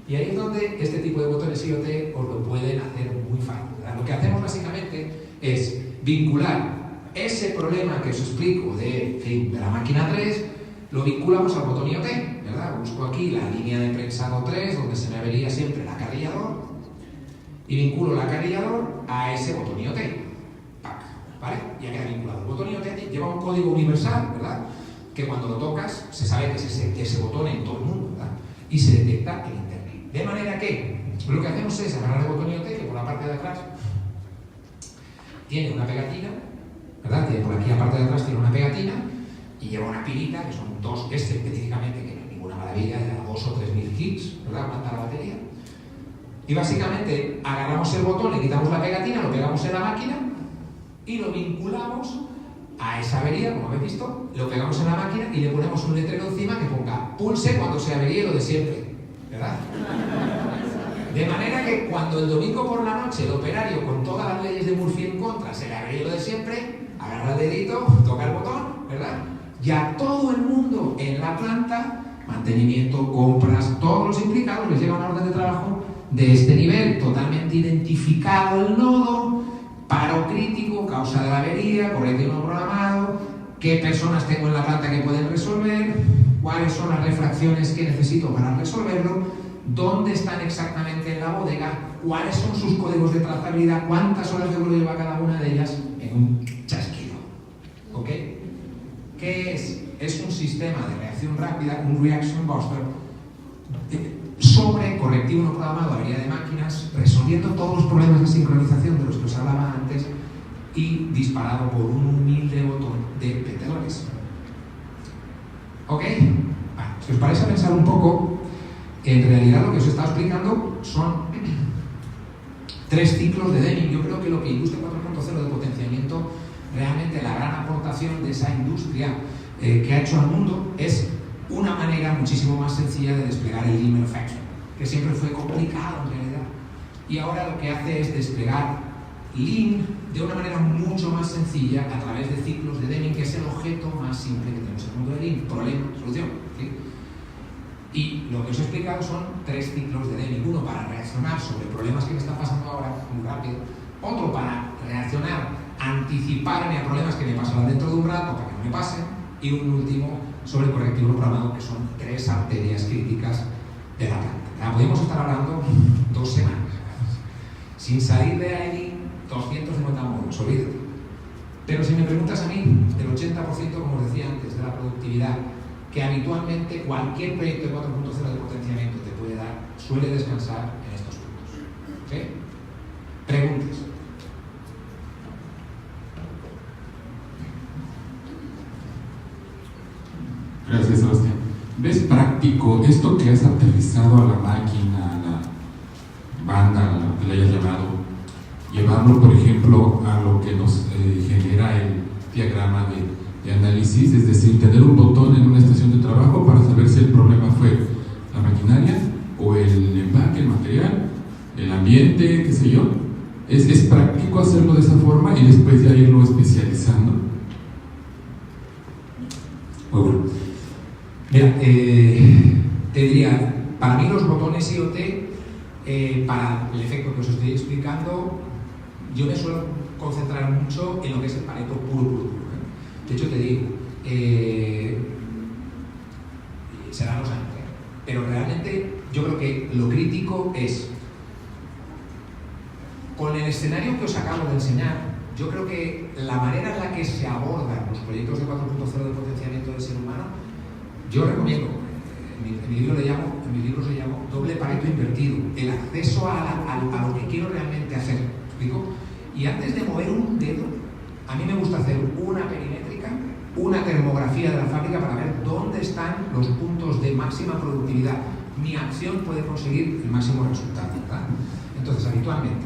Y ahí es donde este tipo de botones IoT os lo pueden hacer muy fácil, ¿verdad? Lo que hacemos básicamente es vincular ese problema que os explico de la máquina 3, lo vinculamos al botón IoT, ¿verdad? Busco aquí la línea de prensado 3, donde se me vería siempre el acarrillador, y vinculo el acarrillador a ese botón IoT. ¡Pac! ¿Vale? Ya queda vinculado. El botón IoT lleva un código universal, ¿verdad?, que cuando lo tocas se sabe que es ese botón en todo el mundo, ¿verdad?, y se detecta en Internet. De manera que lo que hacemos es agarrar el botón IoT, que por la parte de atrás tiene una pegatina, ¿verdad? Por aquí, la parte de atrás, tiene una pegatina y lleva una pilita, que son dos, específicamente, que no es ninguna maravilla, de 2 o 3.000 hits, ¿verdad?, aguanta la batería. Y básicamente agarramos el botón, le quitamos la pegatina, lo pegamos en la máquina y lo vinculamos a esa avería, como habéis visto, lo pegamos en la máquina y le ponemos un letrero encima que ponga pulse cuando se averíe lo de siempre, ¿verdad? De manera que cuando el domingo por la noche el operario, con todas las leyes de Murphy en contra, se le averíe lo de siempre, agarra el dedito, toca el botón, ¿verdad? Ya todo el mundo en la planta, mantenimiento, compras, todos los implicados les llega una orden de trabajo de este nivel, totalmente identificado el nodo, paro crítico, causa de la avería, correctivo no programado, qué personas tengo en la planta que pueden resolver, cuáles son las refracciones que necesito para resolverlo, dónde están exactamente en la bodega, cuáles son sus códigos de trazabilidad, cuántas horas de vuelo lleva cada una de ellas en un chasquido. ¿Ok? ¿Qué es? Es un sistema de reacción rápida, un reaction buster, sobre correctivo no programado, avería de máquinas, resolviendo todos los problemas de sincronización de los que os hablaba antes y disparado por un humilde botón de vendedores. ¿Ok? Bueno, si os parece pensar un poco, en realidad lo que os he estado explicando son 3 ciclos de Deming. Yo creo que lo que Industria 4.0 de potenciamiento, realmente la gran aportación de esa industria que ha hecho al mundo es una manera muchísimo más sencilla de desplegar el Lean Manufacturing, que siempre fue complicado en realidad. Y ahora lo que hace es desplegar Lean de una manera mucho más sencilla a través de ciclos de Deming, que es el objeto más simple que tenemos en el mundo de Lean: problema, solución. ¿Sí? Y lo que os he explicado son 3 ciclos de Deming: uno para reaccionar sobre problemas que me están pasando ahora muy rápido, otro para reaccionar, anticiparme a problemas que me pasarán dentro de un rato para que no me pasen, y un último sobre correctivo no programado, que son 3 arterias críticas de la planta. Podemos estar hablando 2 semanas sin salir de ahí 250 módulos, olvídate. Pero si me preguntas a mí, del 80%, como os decía antes, de la productividad que habitualmente cualquier proyecto de 4.0 de potenciamiento te puede dar, suele descansar en estos puntos. ¿Sí? Preguntas. Gracias, Sebastián. ¿Ves práctico esto que has aterrizado a la máquina, a la banda, a lo que le hayas llamado, llevarlo, por ejemplo, a lo que nos genera el diagrama de análisis? Es decir, tener un botón en una estación de trabajo para saber si el problema fue la maquinaria o el empaque, el material, el ambiente, qué sé yo. ¿Es práctico hacerlo de esa forma y después ya irlo especializando? Muy bueno. Mira, te diría, para mí los botones IoT, para el efecto que os estoy explicando, yo me suelo concentrar mucho en lo que es el Pareto puro. De hecho, te digo, serán los años, pero realmente yo creo que lo crítico es, con el escenario que os acabo de enseñar, yo creo que la manera en la que se abordan los proyectos de 4.0 de potenciamiento del ser humano, yo recomiendo, en mi libro le llamo doble Pareto invertido, el acceso a lo que quiero realmente hacer, ¿explico? Y antes de mover un dedo, a mí me gusta hacer una perimétrica, una termografía de la fábrica para ver dónde están los puntos de máxima productividad. Mi acción puede conseguir el máximo resultado, ¿verdad? Entonces, habitualmente,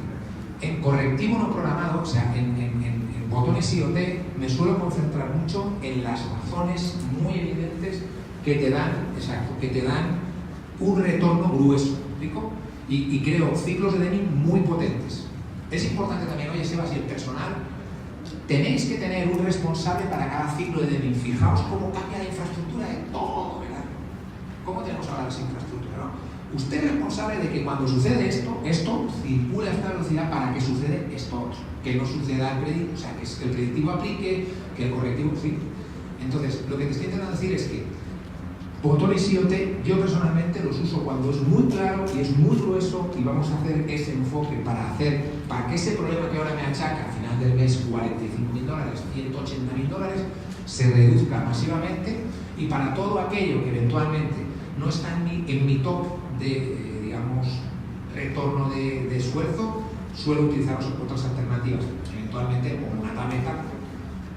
en correctivo no programado, o sea, en botones IoT, me suelo concentrar mucho en las razones muy evidentes que te dan un retorno grueso, ¿explico? Y creo ciclos de Deming muy potentes. Es importante también, oye Sebas, y el personal, tenéis que tener un responsable para cada ciclo de Deming. Fijaos cómo cambia la infraestructura de todo, ¿verdad? ¿Cómo tenemos ahora esa infraestructura, no? Usted es responsable de que cuando sucede esto circule a esta velocidad para que suceda esto otro, que no suceda el predictivo, o sea, que el predictivo aplique, que el correctivo aplique. Entonces, lo que te estoy intentando decir es que botones IoT, yo personalmente los uso cuando es muy claro y es muy grueso y vamos a hacer ese enfoque para que ese problema que ahora me achaca al final del mes $45.000, $180.000, se reduzca masivamente, y para todo aquello que eventualmente no está en mi top de, digamos, retorno de esfuerzo, suelo utilizar otras alternativas, eventualmente como una tableta,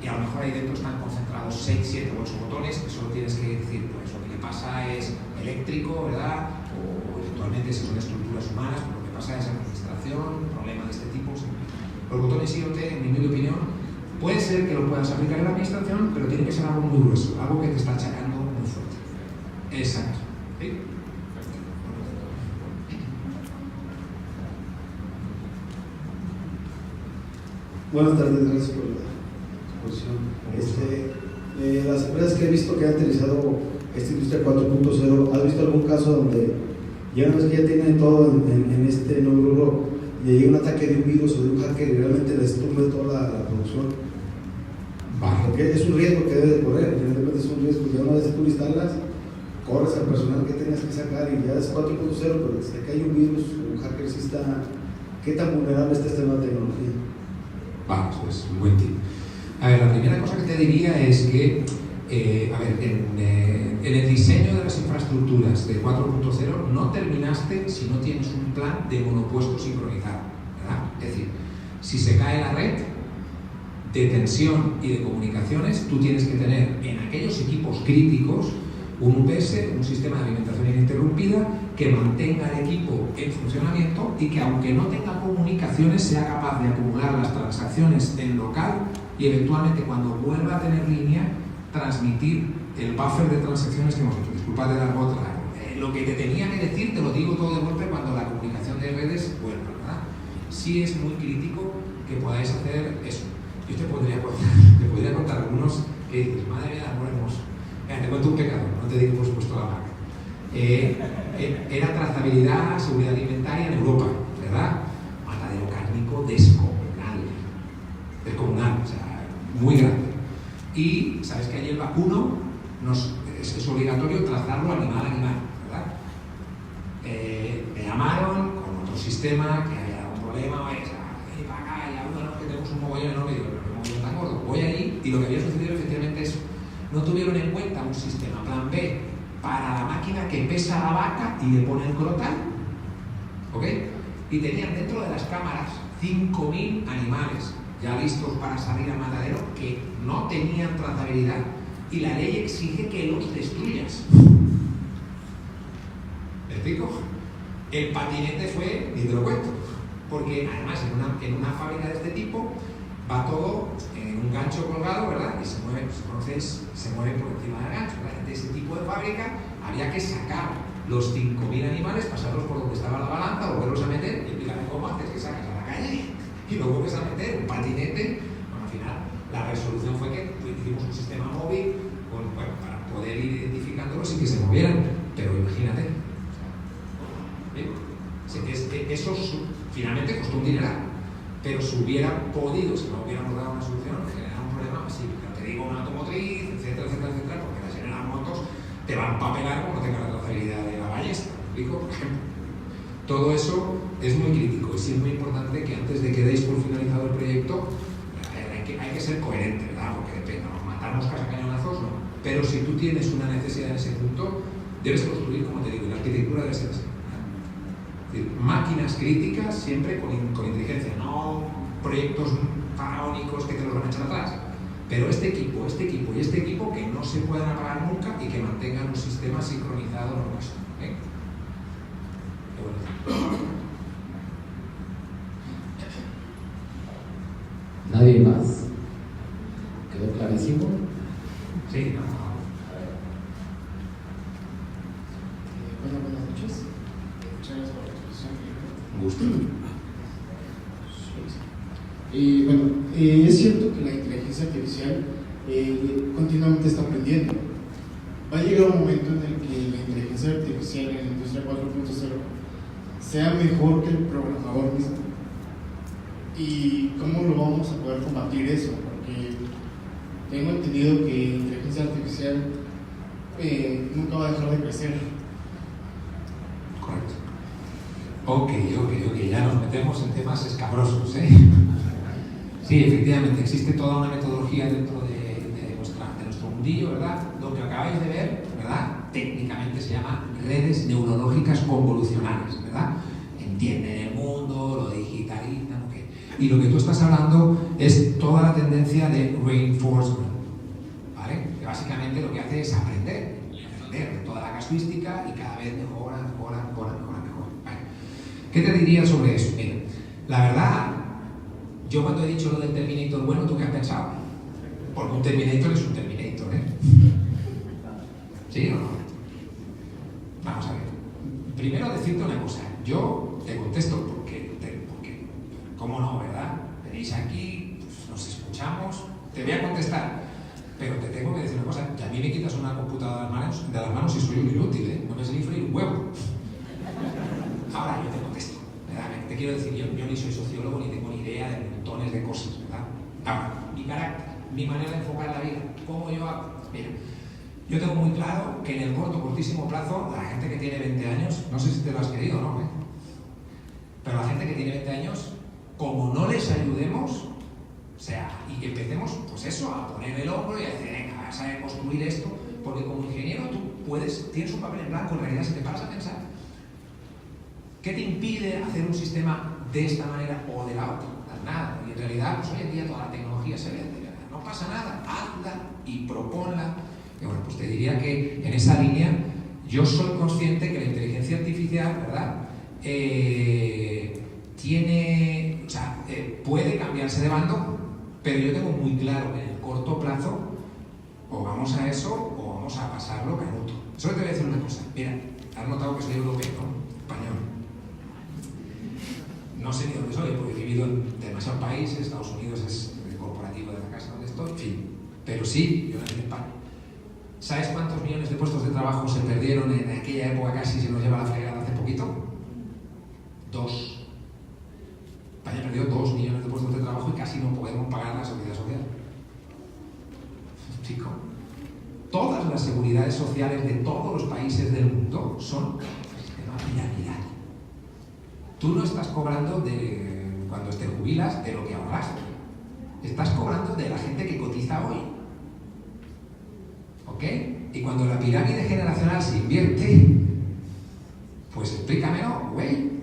y a lo mejor ahí dentro están concentrados 6, 7 u 8 botones, que solo tienes que decir, pues lo que pasa es eléctrico, ¿verdad? O eventualmente si son estructuras humanas, pues lo que pasa es administración, problema de este tipo. ¿Sí? Los botones IoT, en mi humilde opinión, puede ser que lo puedas aplicar en la administración, pero tiene que ser algo muy grueso, algo que te está achacando muy fuerte. Exacto. ¿Sí? Buenas tardes, gracias por la exposición. Las empresas que he visto que han utilizado esta industria 4.0, ¿has visto algún caso donde ya una vez que ya tienen todo en este nuevo rubro y llega un ataque de un virus o de un hacker y realmente les tumbe toda la producción? Porque es un riesgo que debe de correr, realmente es un riesgo. Ya una vez que tú lo instalas, corres al personal que tengas que sacar y ya es 4.0, pero si te cae un virus o un hacker, sí está, ¿qué tan vulnerable está esta nueva tecnología? Vamos, es un buen tip. A ver, la primera cosa que te diría es que, en el diseño de las infraestructuras de 4.0 no terminaste si no tienes un plan de monopuesto sincronizado, ¿verdad? Es decir, si se cae la red de tensión y de comunicaciones, tú tienes que tener en aquellos equipos críticos un UPS, un sistema de alimentación ininterrumpida, que mantenga el equipo en funcionamiento y que, aunque no tenga comunicaciones, sea capaz de acumular las transacciones en local y eventualmente, cuando vuelva a tener línea, transmitir el buffer de transacciones que hemos hecho. Disculpad de dar otra. Lo que te tenía que decir te lo digo todo de golpe cuando la comunicación de redes vuelva, ¿verdad? Sí es muy crítico que podáis hacer eso. Yo te podría contar algunos que dices, madre mía, amor hermoso. Te cuento un pecado, no te digo por supuesto la marca. Era trazabilidad, seguridad alimentaria en Europa, ¿verdad? Matadero cárnico descomunal, o sea, muy grande. Y sabes que allí el vacuno es obligatorio trazarlo animal a animal, ¿verdad? Me llamaron con otro sistema que había un problema, para acá, y ayúdanos que tenemos un mogollón enorme, digo, pero un mogollón tan gordo. Voy allí y lo que había sucedido efectivamente es: no tuvieron en cuenta un sistema plan B para la máquina que pesa la vaca y le pone el crotal, ¿ok? Y tenían dentro de las cámaras 5.000 animales ya listos para salir al matadero que no tenían trazabilidad, y la ley exige que los destruyas. ¿Me explico? El patinete fue, ni te lo cuento, porque además en una fábrica de este tipo va todo en un gancho colgado, ¿verdad? Y se mueve por encima del gancho, ¿verdad? De ese tipo de fábrica había que sacar los 5.000 animales, pasarlos por donde estaba la balanza, volverlos a meter, y explícame cómo haces que sacas a la calle y lo vuelves a meter, un patinete. Bueno, al final la resolución fue que hicimos un sistema móvil para poder ir identificándolos y que se movieran, pero imagínate, eso finalmente costó un dineral. Pero si hubiera podido, si no hubiéramos dado una solución, generar un problema masivo. Pero te digo, una automotriz, etcétera, porque las General Motors te van a papelar como no tenga la trazabilidad de la ballesta. ¿Me explico? Por ejemplo. Todo eso es muy crítico y sí es muy importante que antes de que deis por finalizado el proyecto, hay que ser coherente, ¿verdad? Porque depende, ¿no? Matar moscas a cañonazos, no. Pero si tú tienes una necesidad en ese punto, debes construir, como te digo, la arquitectura debe ser así. Es decir, máquinas críticas siempre con inteligencia, no proyectos faraónicos que te los van a echar atrás. Pero este equipo y este equipo que no se puedan apagar nunca y que mantengan un sistema sincronizado en el caso. ¿Nadie más? ¿Quedó clarísimo? Sí, no. Bueno, buenas noches. Muchas gracias por la exposición. Un gusto. Es cierto que la inteligencia artificial continuamente está aprendiendo. Va a llegar un momento en el que la inteligencia artificial en la industria 4.0 sea mejor que el programador mismo. ¿Y cómo lo vamos a poder combatir eso? Porque tengo entendido que la inteligencia artificial nunca va a dejar de crecer. Correcto. Ok, ya nos metemos en temas escabrosos, ¿eh? Sí, efectivamente, existe toda una metodología dentro de nuestro mundillo, ¿verdad? Lo que acabáis de ver, ¿verdad? Técnicamente se llama redes neurológicas convolucionales, ¿verdad? Entienden el mundo, lo digitalizan, ¿ok? Y lo que tú estás hablando es toda la tendencia de reinforcement, ¿vale? Que básicamente lo que hace es aprender de toda la casuística y cada vez mejora. Vale. ¿Qué te diría sobre eso? Mira, la verdad, yo cuando he dicho lo del Terminator bueno, ¿tú qué has pensado? Porque un Terminator es un Terminator, ¿eh? ¿Sí o no? Vamos a ver. Primero decirte una cosa. Yo te contesto porque ¿cómo no, verdad? Venís aquí, pues, nos escuchamos, te voy a contestar. Pero te tengo que decir una cosa, que a mí me quitas una computadora de las manos y soy un inútil, ¿eh? No me sé ni freír un huevo. Ahora yo te contesto, ¿verdad? Te quiero decir, yo ni soy sociólogo ni tengo ni idea de montones de cosas, ¿verdad? Ahora, mi carácter, mi manera de enfocar la vida, ¿cómo yo hago? Mira, yo tengo muy claro que en el cortísimo plazo, la gente que tiene 20 años, no sé si te lo has creído o no, ¿eh? Pero la gente que tiene 20 años, como no les ayudemos, o sea, y que empecemos, pues eso, a poner el hombro y a decir, venga, vas a construir esto, porque como ingeniero tú tienes un papel en blanco, en realidad, si te paras a pensar, ¿qué te impide hacer un sistema de esta manera o de la otra? Nada, y en realidad, pues hoy en día toda la tecnología se vende, no pasa nada, hazla y proponla. Y bueno, pues te diría que en esa línea, yo soy consciente que la inteligencia artificial, ¿verdad? Puede cambiarse de bando, pero yo tengo muy claro que en el corto plazo o vamos a eso o vamos a pasarlo canuto. Solo te voy a decir una cosa. Mira, has notado que soy europeo, ¿no? Español. No sé ni dónde soy, porque he vivido en demasiados países. Estados Unidos es el corporativo de la casa donde estoy, en fin. Pero sí, yo nací en España. ¿Sabes cuántos millones de puestos de trabajo se perdieron en aquella época? Casi se nos lleva la fregada hace poquito. 2. España perdió 2 millones de puestos de trabajo y casi no podemos pagar la seguridad social. Chico, todas las seguridades sociales de todos los países del mundo son sistema piramidal. Tú no estás cobrando cuando te jubilas de lo que ahorraste. Estás cobrando de la gente que cotiza hoy. ¿Ok? Y cuando la pirámide generacional se invierte, pues explícamelo, güey.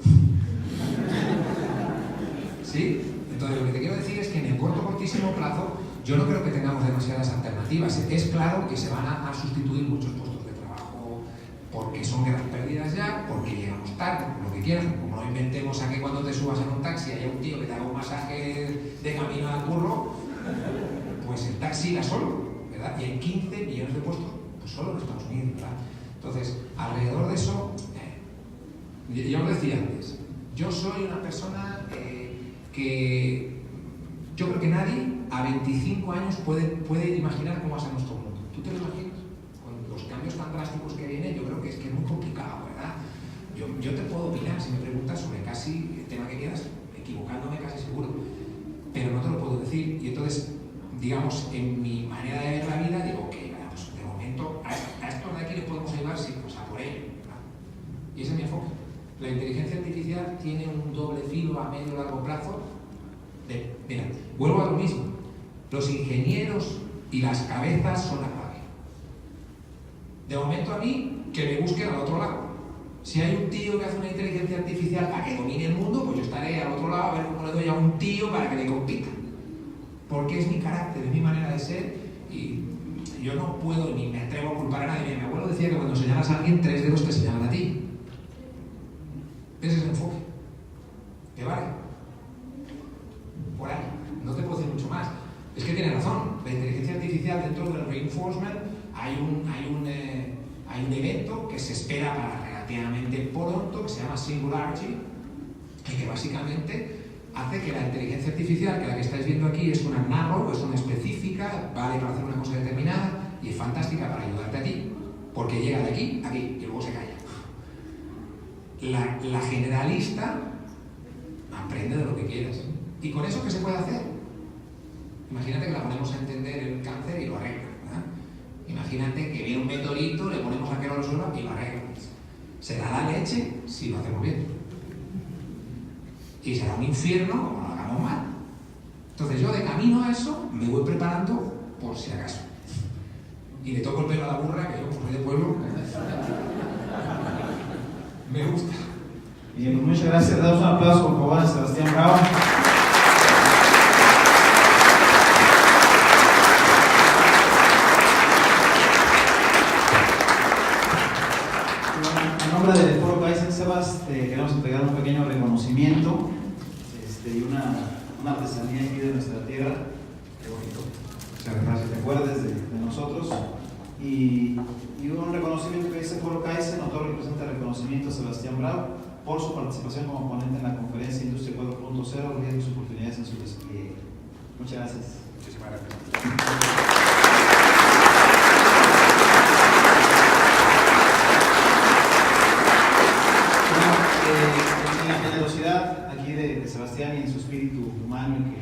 ¿Sí? Entonces lo que te quiero decir es que en el cortísimo plazo yo no creo que tengamos demasiadas alternativas. Es claro que se van a sustituir muchos puestos de trabajo porque son guerras perdidas ya, porque llegamos tarde, lo que quieras. Como no inventemos a que cuando te subas en un taxi haya un tío que te haga un masaje de camino al curro, pues el taxi irá solo, ¿verdad? Y hay 15 millones de puestos, pues solo en Estados Unidos, ¿verdad? Entonces, alrededor de eso, yo os decía antes, yo soy una persona que yo creo que nadie a 25 años puede imaginar cómo va a ser nuestro mundo. ¿Tú te lo imaginas? Con los cambios tan drásticos que vienen, yo creo que es muy complicado, ¿verdad? Yo te puedo opinar si me preguntas sobre casi el tema que quieras, equivocándome casi seguro, pero no te lo puedo decir. Y entonces, digamos, en mi manera de ver la vida, digo, ok, pues de momento a estos de aquí les podemos ayudar, sí, pues a por ello, ¿verdad? Y ese es mi enfoque. La inteligencia artificial tiene un doble filo a medio y largo plazo. Mira, vuelvo a lo mismo. Los ingenieros y las cabezas son la clave. De momento a mí, que me busquen al otro lado. Si hay un tío que hace una inteligencia artificial para que domine el mundo, pues yo estaré al otro lado a ver cómo le doy a un tío para que le compita. Porque es mi carácter, es mi manera de ser y yo no puedo ni me atrevo a culpar a nadie. Mi abuelo decía que cuando señalas a alguien, 3 dedos te señalan a ti. Ese es el enfoque. ¿Qué vale? Por ahí. No te puedo decir mucho más. Es que tiene razón. La inteligencia artificial dentro del reinforcement hay un evento que se espera para relativamente pronto que se llama Singularity y que básicamente hace que la inteligencia artificial, que la que estáis viendo aquí es una narrow, es una específica, vale para hacer una cosa determinada y es fantástica para ayudarte a ti, porque llega de aquí a aquí y luego se calla. La generalista aprende de lo que quieras. ¿Y con eso qué se puede hacer? Imagínate que la ponemos a entender el cáncer y lo arregla, ¿verdad? Imagínate que viene un meteorito, le ponemos a que lo resuelva y lo arregla. Será la leche si lo hacemos bien. Y será un infierno como lo hagamos mal. Entonces yo de camino a eso me voy preparando por si acaso. Y le toco el pelo a la burra, que yo como soy de pueblo, me gusta. Bien, pues muchas gracias. Damos un aplauso por favor a Sebastián Bravo. En nombre del Foro Kaizen, Sebas, te queremos entregar un pequeño reconocimiento y una artesanía aquí de nuestra tierra. Qué bonito. Muchas gracias. Te acuerdes de nosotros. Y un reconocimiento que dice Foro Kaizen, otorga y presenta reconocimiento a Sebastián Bravo por su participación como ponente en la conferencia Industria 4.0, riesgos y oportunidades en su despliegue. Muchas gracias. Muchísimas gracias. En la generosidad aquí de Sebastián y en su espíritu humano que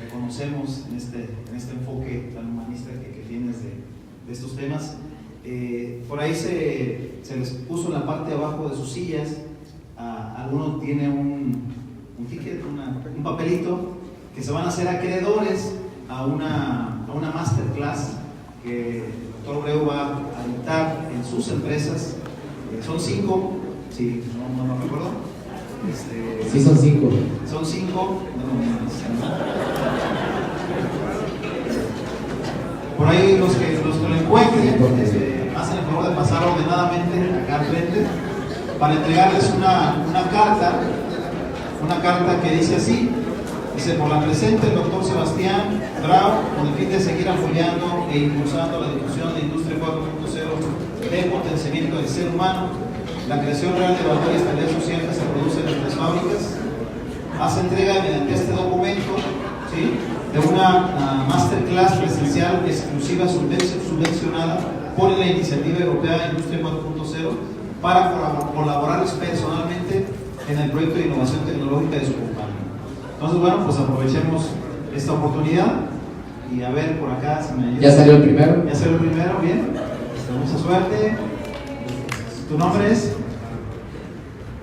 reconocemos en este enfoque tan humanista que tienes de estos temas, por ahí se les puso en la parte de abajo de sus sillas. Alguno tiene un ticket, un papelito que se van a hacer acreedores a una masterclass que el doctor Breu va a dictar en sus empresas. Son 5, sí, no recuerdo. Sí, son 5. Son 5. Por ahí los que lo encuentren, hacen el favor de pasar ordenadamente acá al frente para entregarles una carta que dice así. Dice: por la presente, el doctor Sebastián Bravo, con el fin de seguir apoyando e impulsando la difusión de Industria 4.0 de potenciamiento del ser humano, la creación real de valor y estabilidad social que se produce en nuestras fábricas, hace entrega mediante este documento, ¿sí?, de una masterclass presencial exclusiva subvencionada por la Iniciativa Europea Industria 4.0 para colaborarles personalmente en el proyecto de innovación tecnológica de su compañía. Entonces, bueno, pues aprovechemos esta oportunidad y a ver por acá si me ayuda. ¿Ya salió el primero? Ya salió el primero, bien. Mucha suerte. ¿Tu nombre es?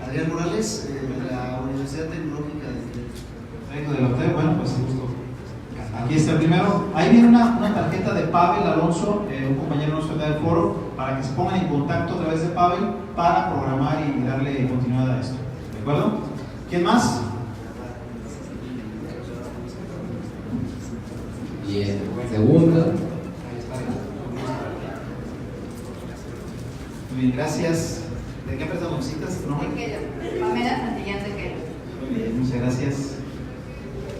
Adrián Morales, de la Universidad Tecnológica de de la UTEP. Bueno, pues gusto. Aquí está el primero. Ahí viene una tarjeta de Pavel Alonso, un compañero nuestro del foro, para que se pongan en contacto a través de Pavel para programar y darle continuidad a esto. ¿De acuerdo? ¿Quién más? Bien. Segunda. Muy bien, gracias. ¿De qué empresa nos citas? ¿Tu nombre? Pamela Santillán de Kelos. Muy bien, muchas gracias.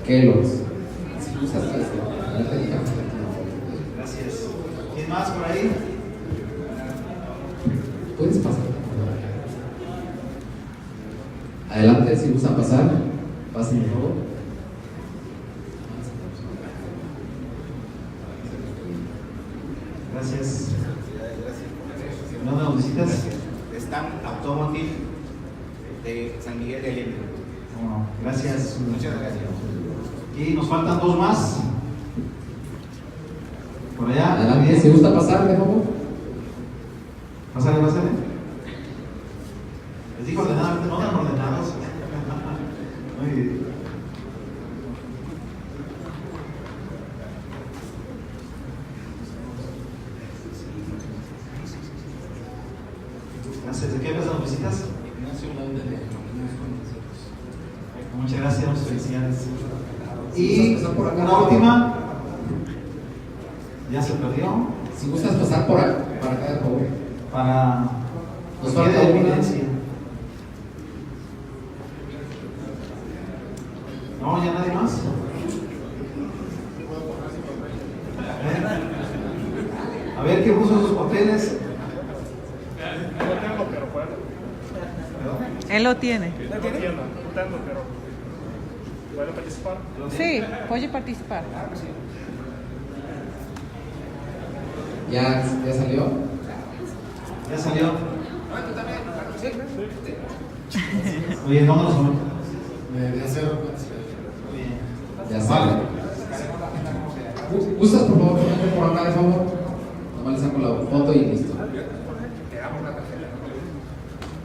Kelos. Gracias. ¿Quién más por ahí? ¿Puedes pasar? Adelante, si gustan pasar, pasen por favor. Gracias. ¿Dónde nos visitas? Stamp Automotive de San Miguel de Allende. Bueno, gracias. Muchas gracias. Y nos faltan 2 más. Por allá. Adelante, bien. si gusta pasar, de favor. Pásale. Les digo ordenadamente, no tan ordenados. Muy bien. ¿Desde qué empresa nos visitas? Ignacio Landa de Caminos con nosotros. Muchas gracias, felicidades. Si Y gustas pasar por acá, una última. Ya se perdió. Si gustas pasar por acá, para acá, de favor. Para Nos que quede falta una. evidencia. No, ya nadie más. A ver qué puso sus papeles. Él lo tiene. ¿Puedo participar? Sí, puede participar. ¿Ya salió? Ya salió. Oye, ¿dónde nos vamos? De acero. Ya sale. ¿Gustas, por favor, ponerte por acá, de favor? Nomás le saco la foto y listo.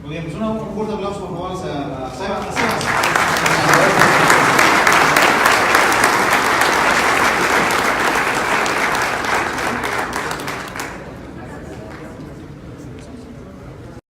Muy bien, pues un fuerte aplauso, por favor, a Sebas.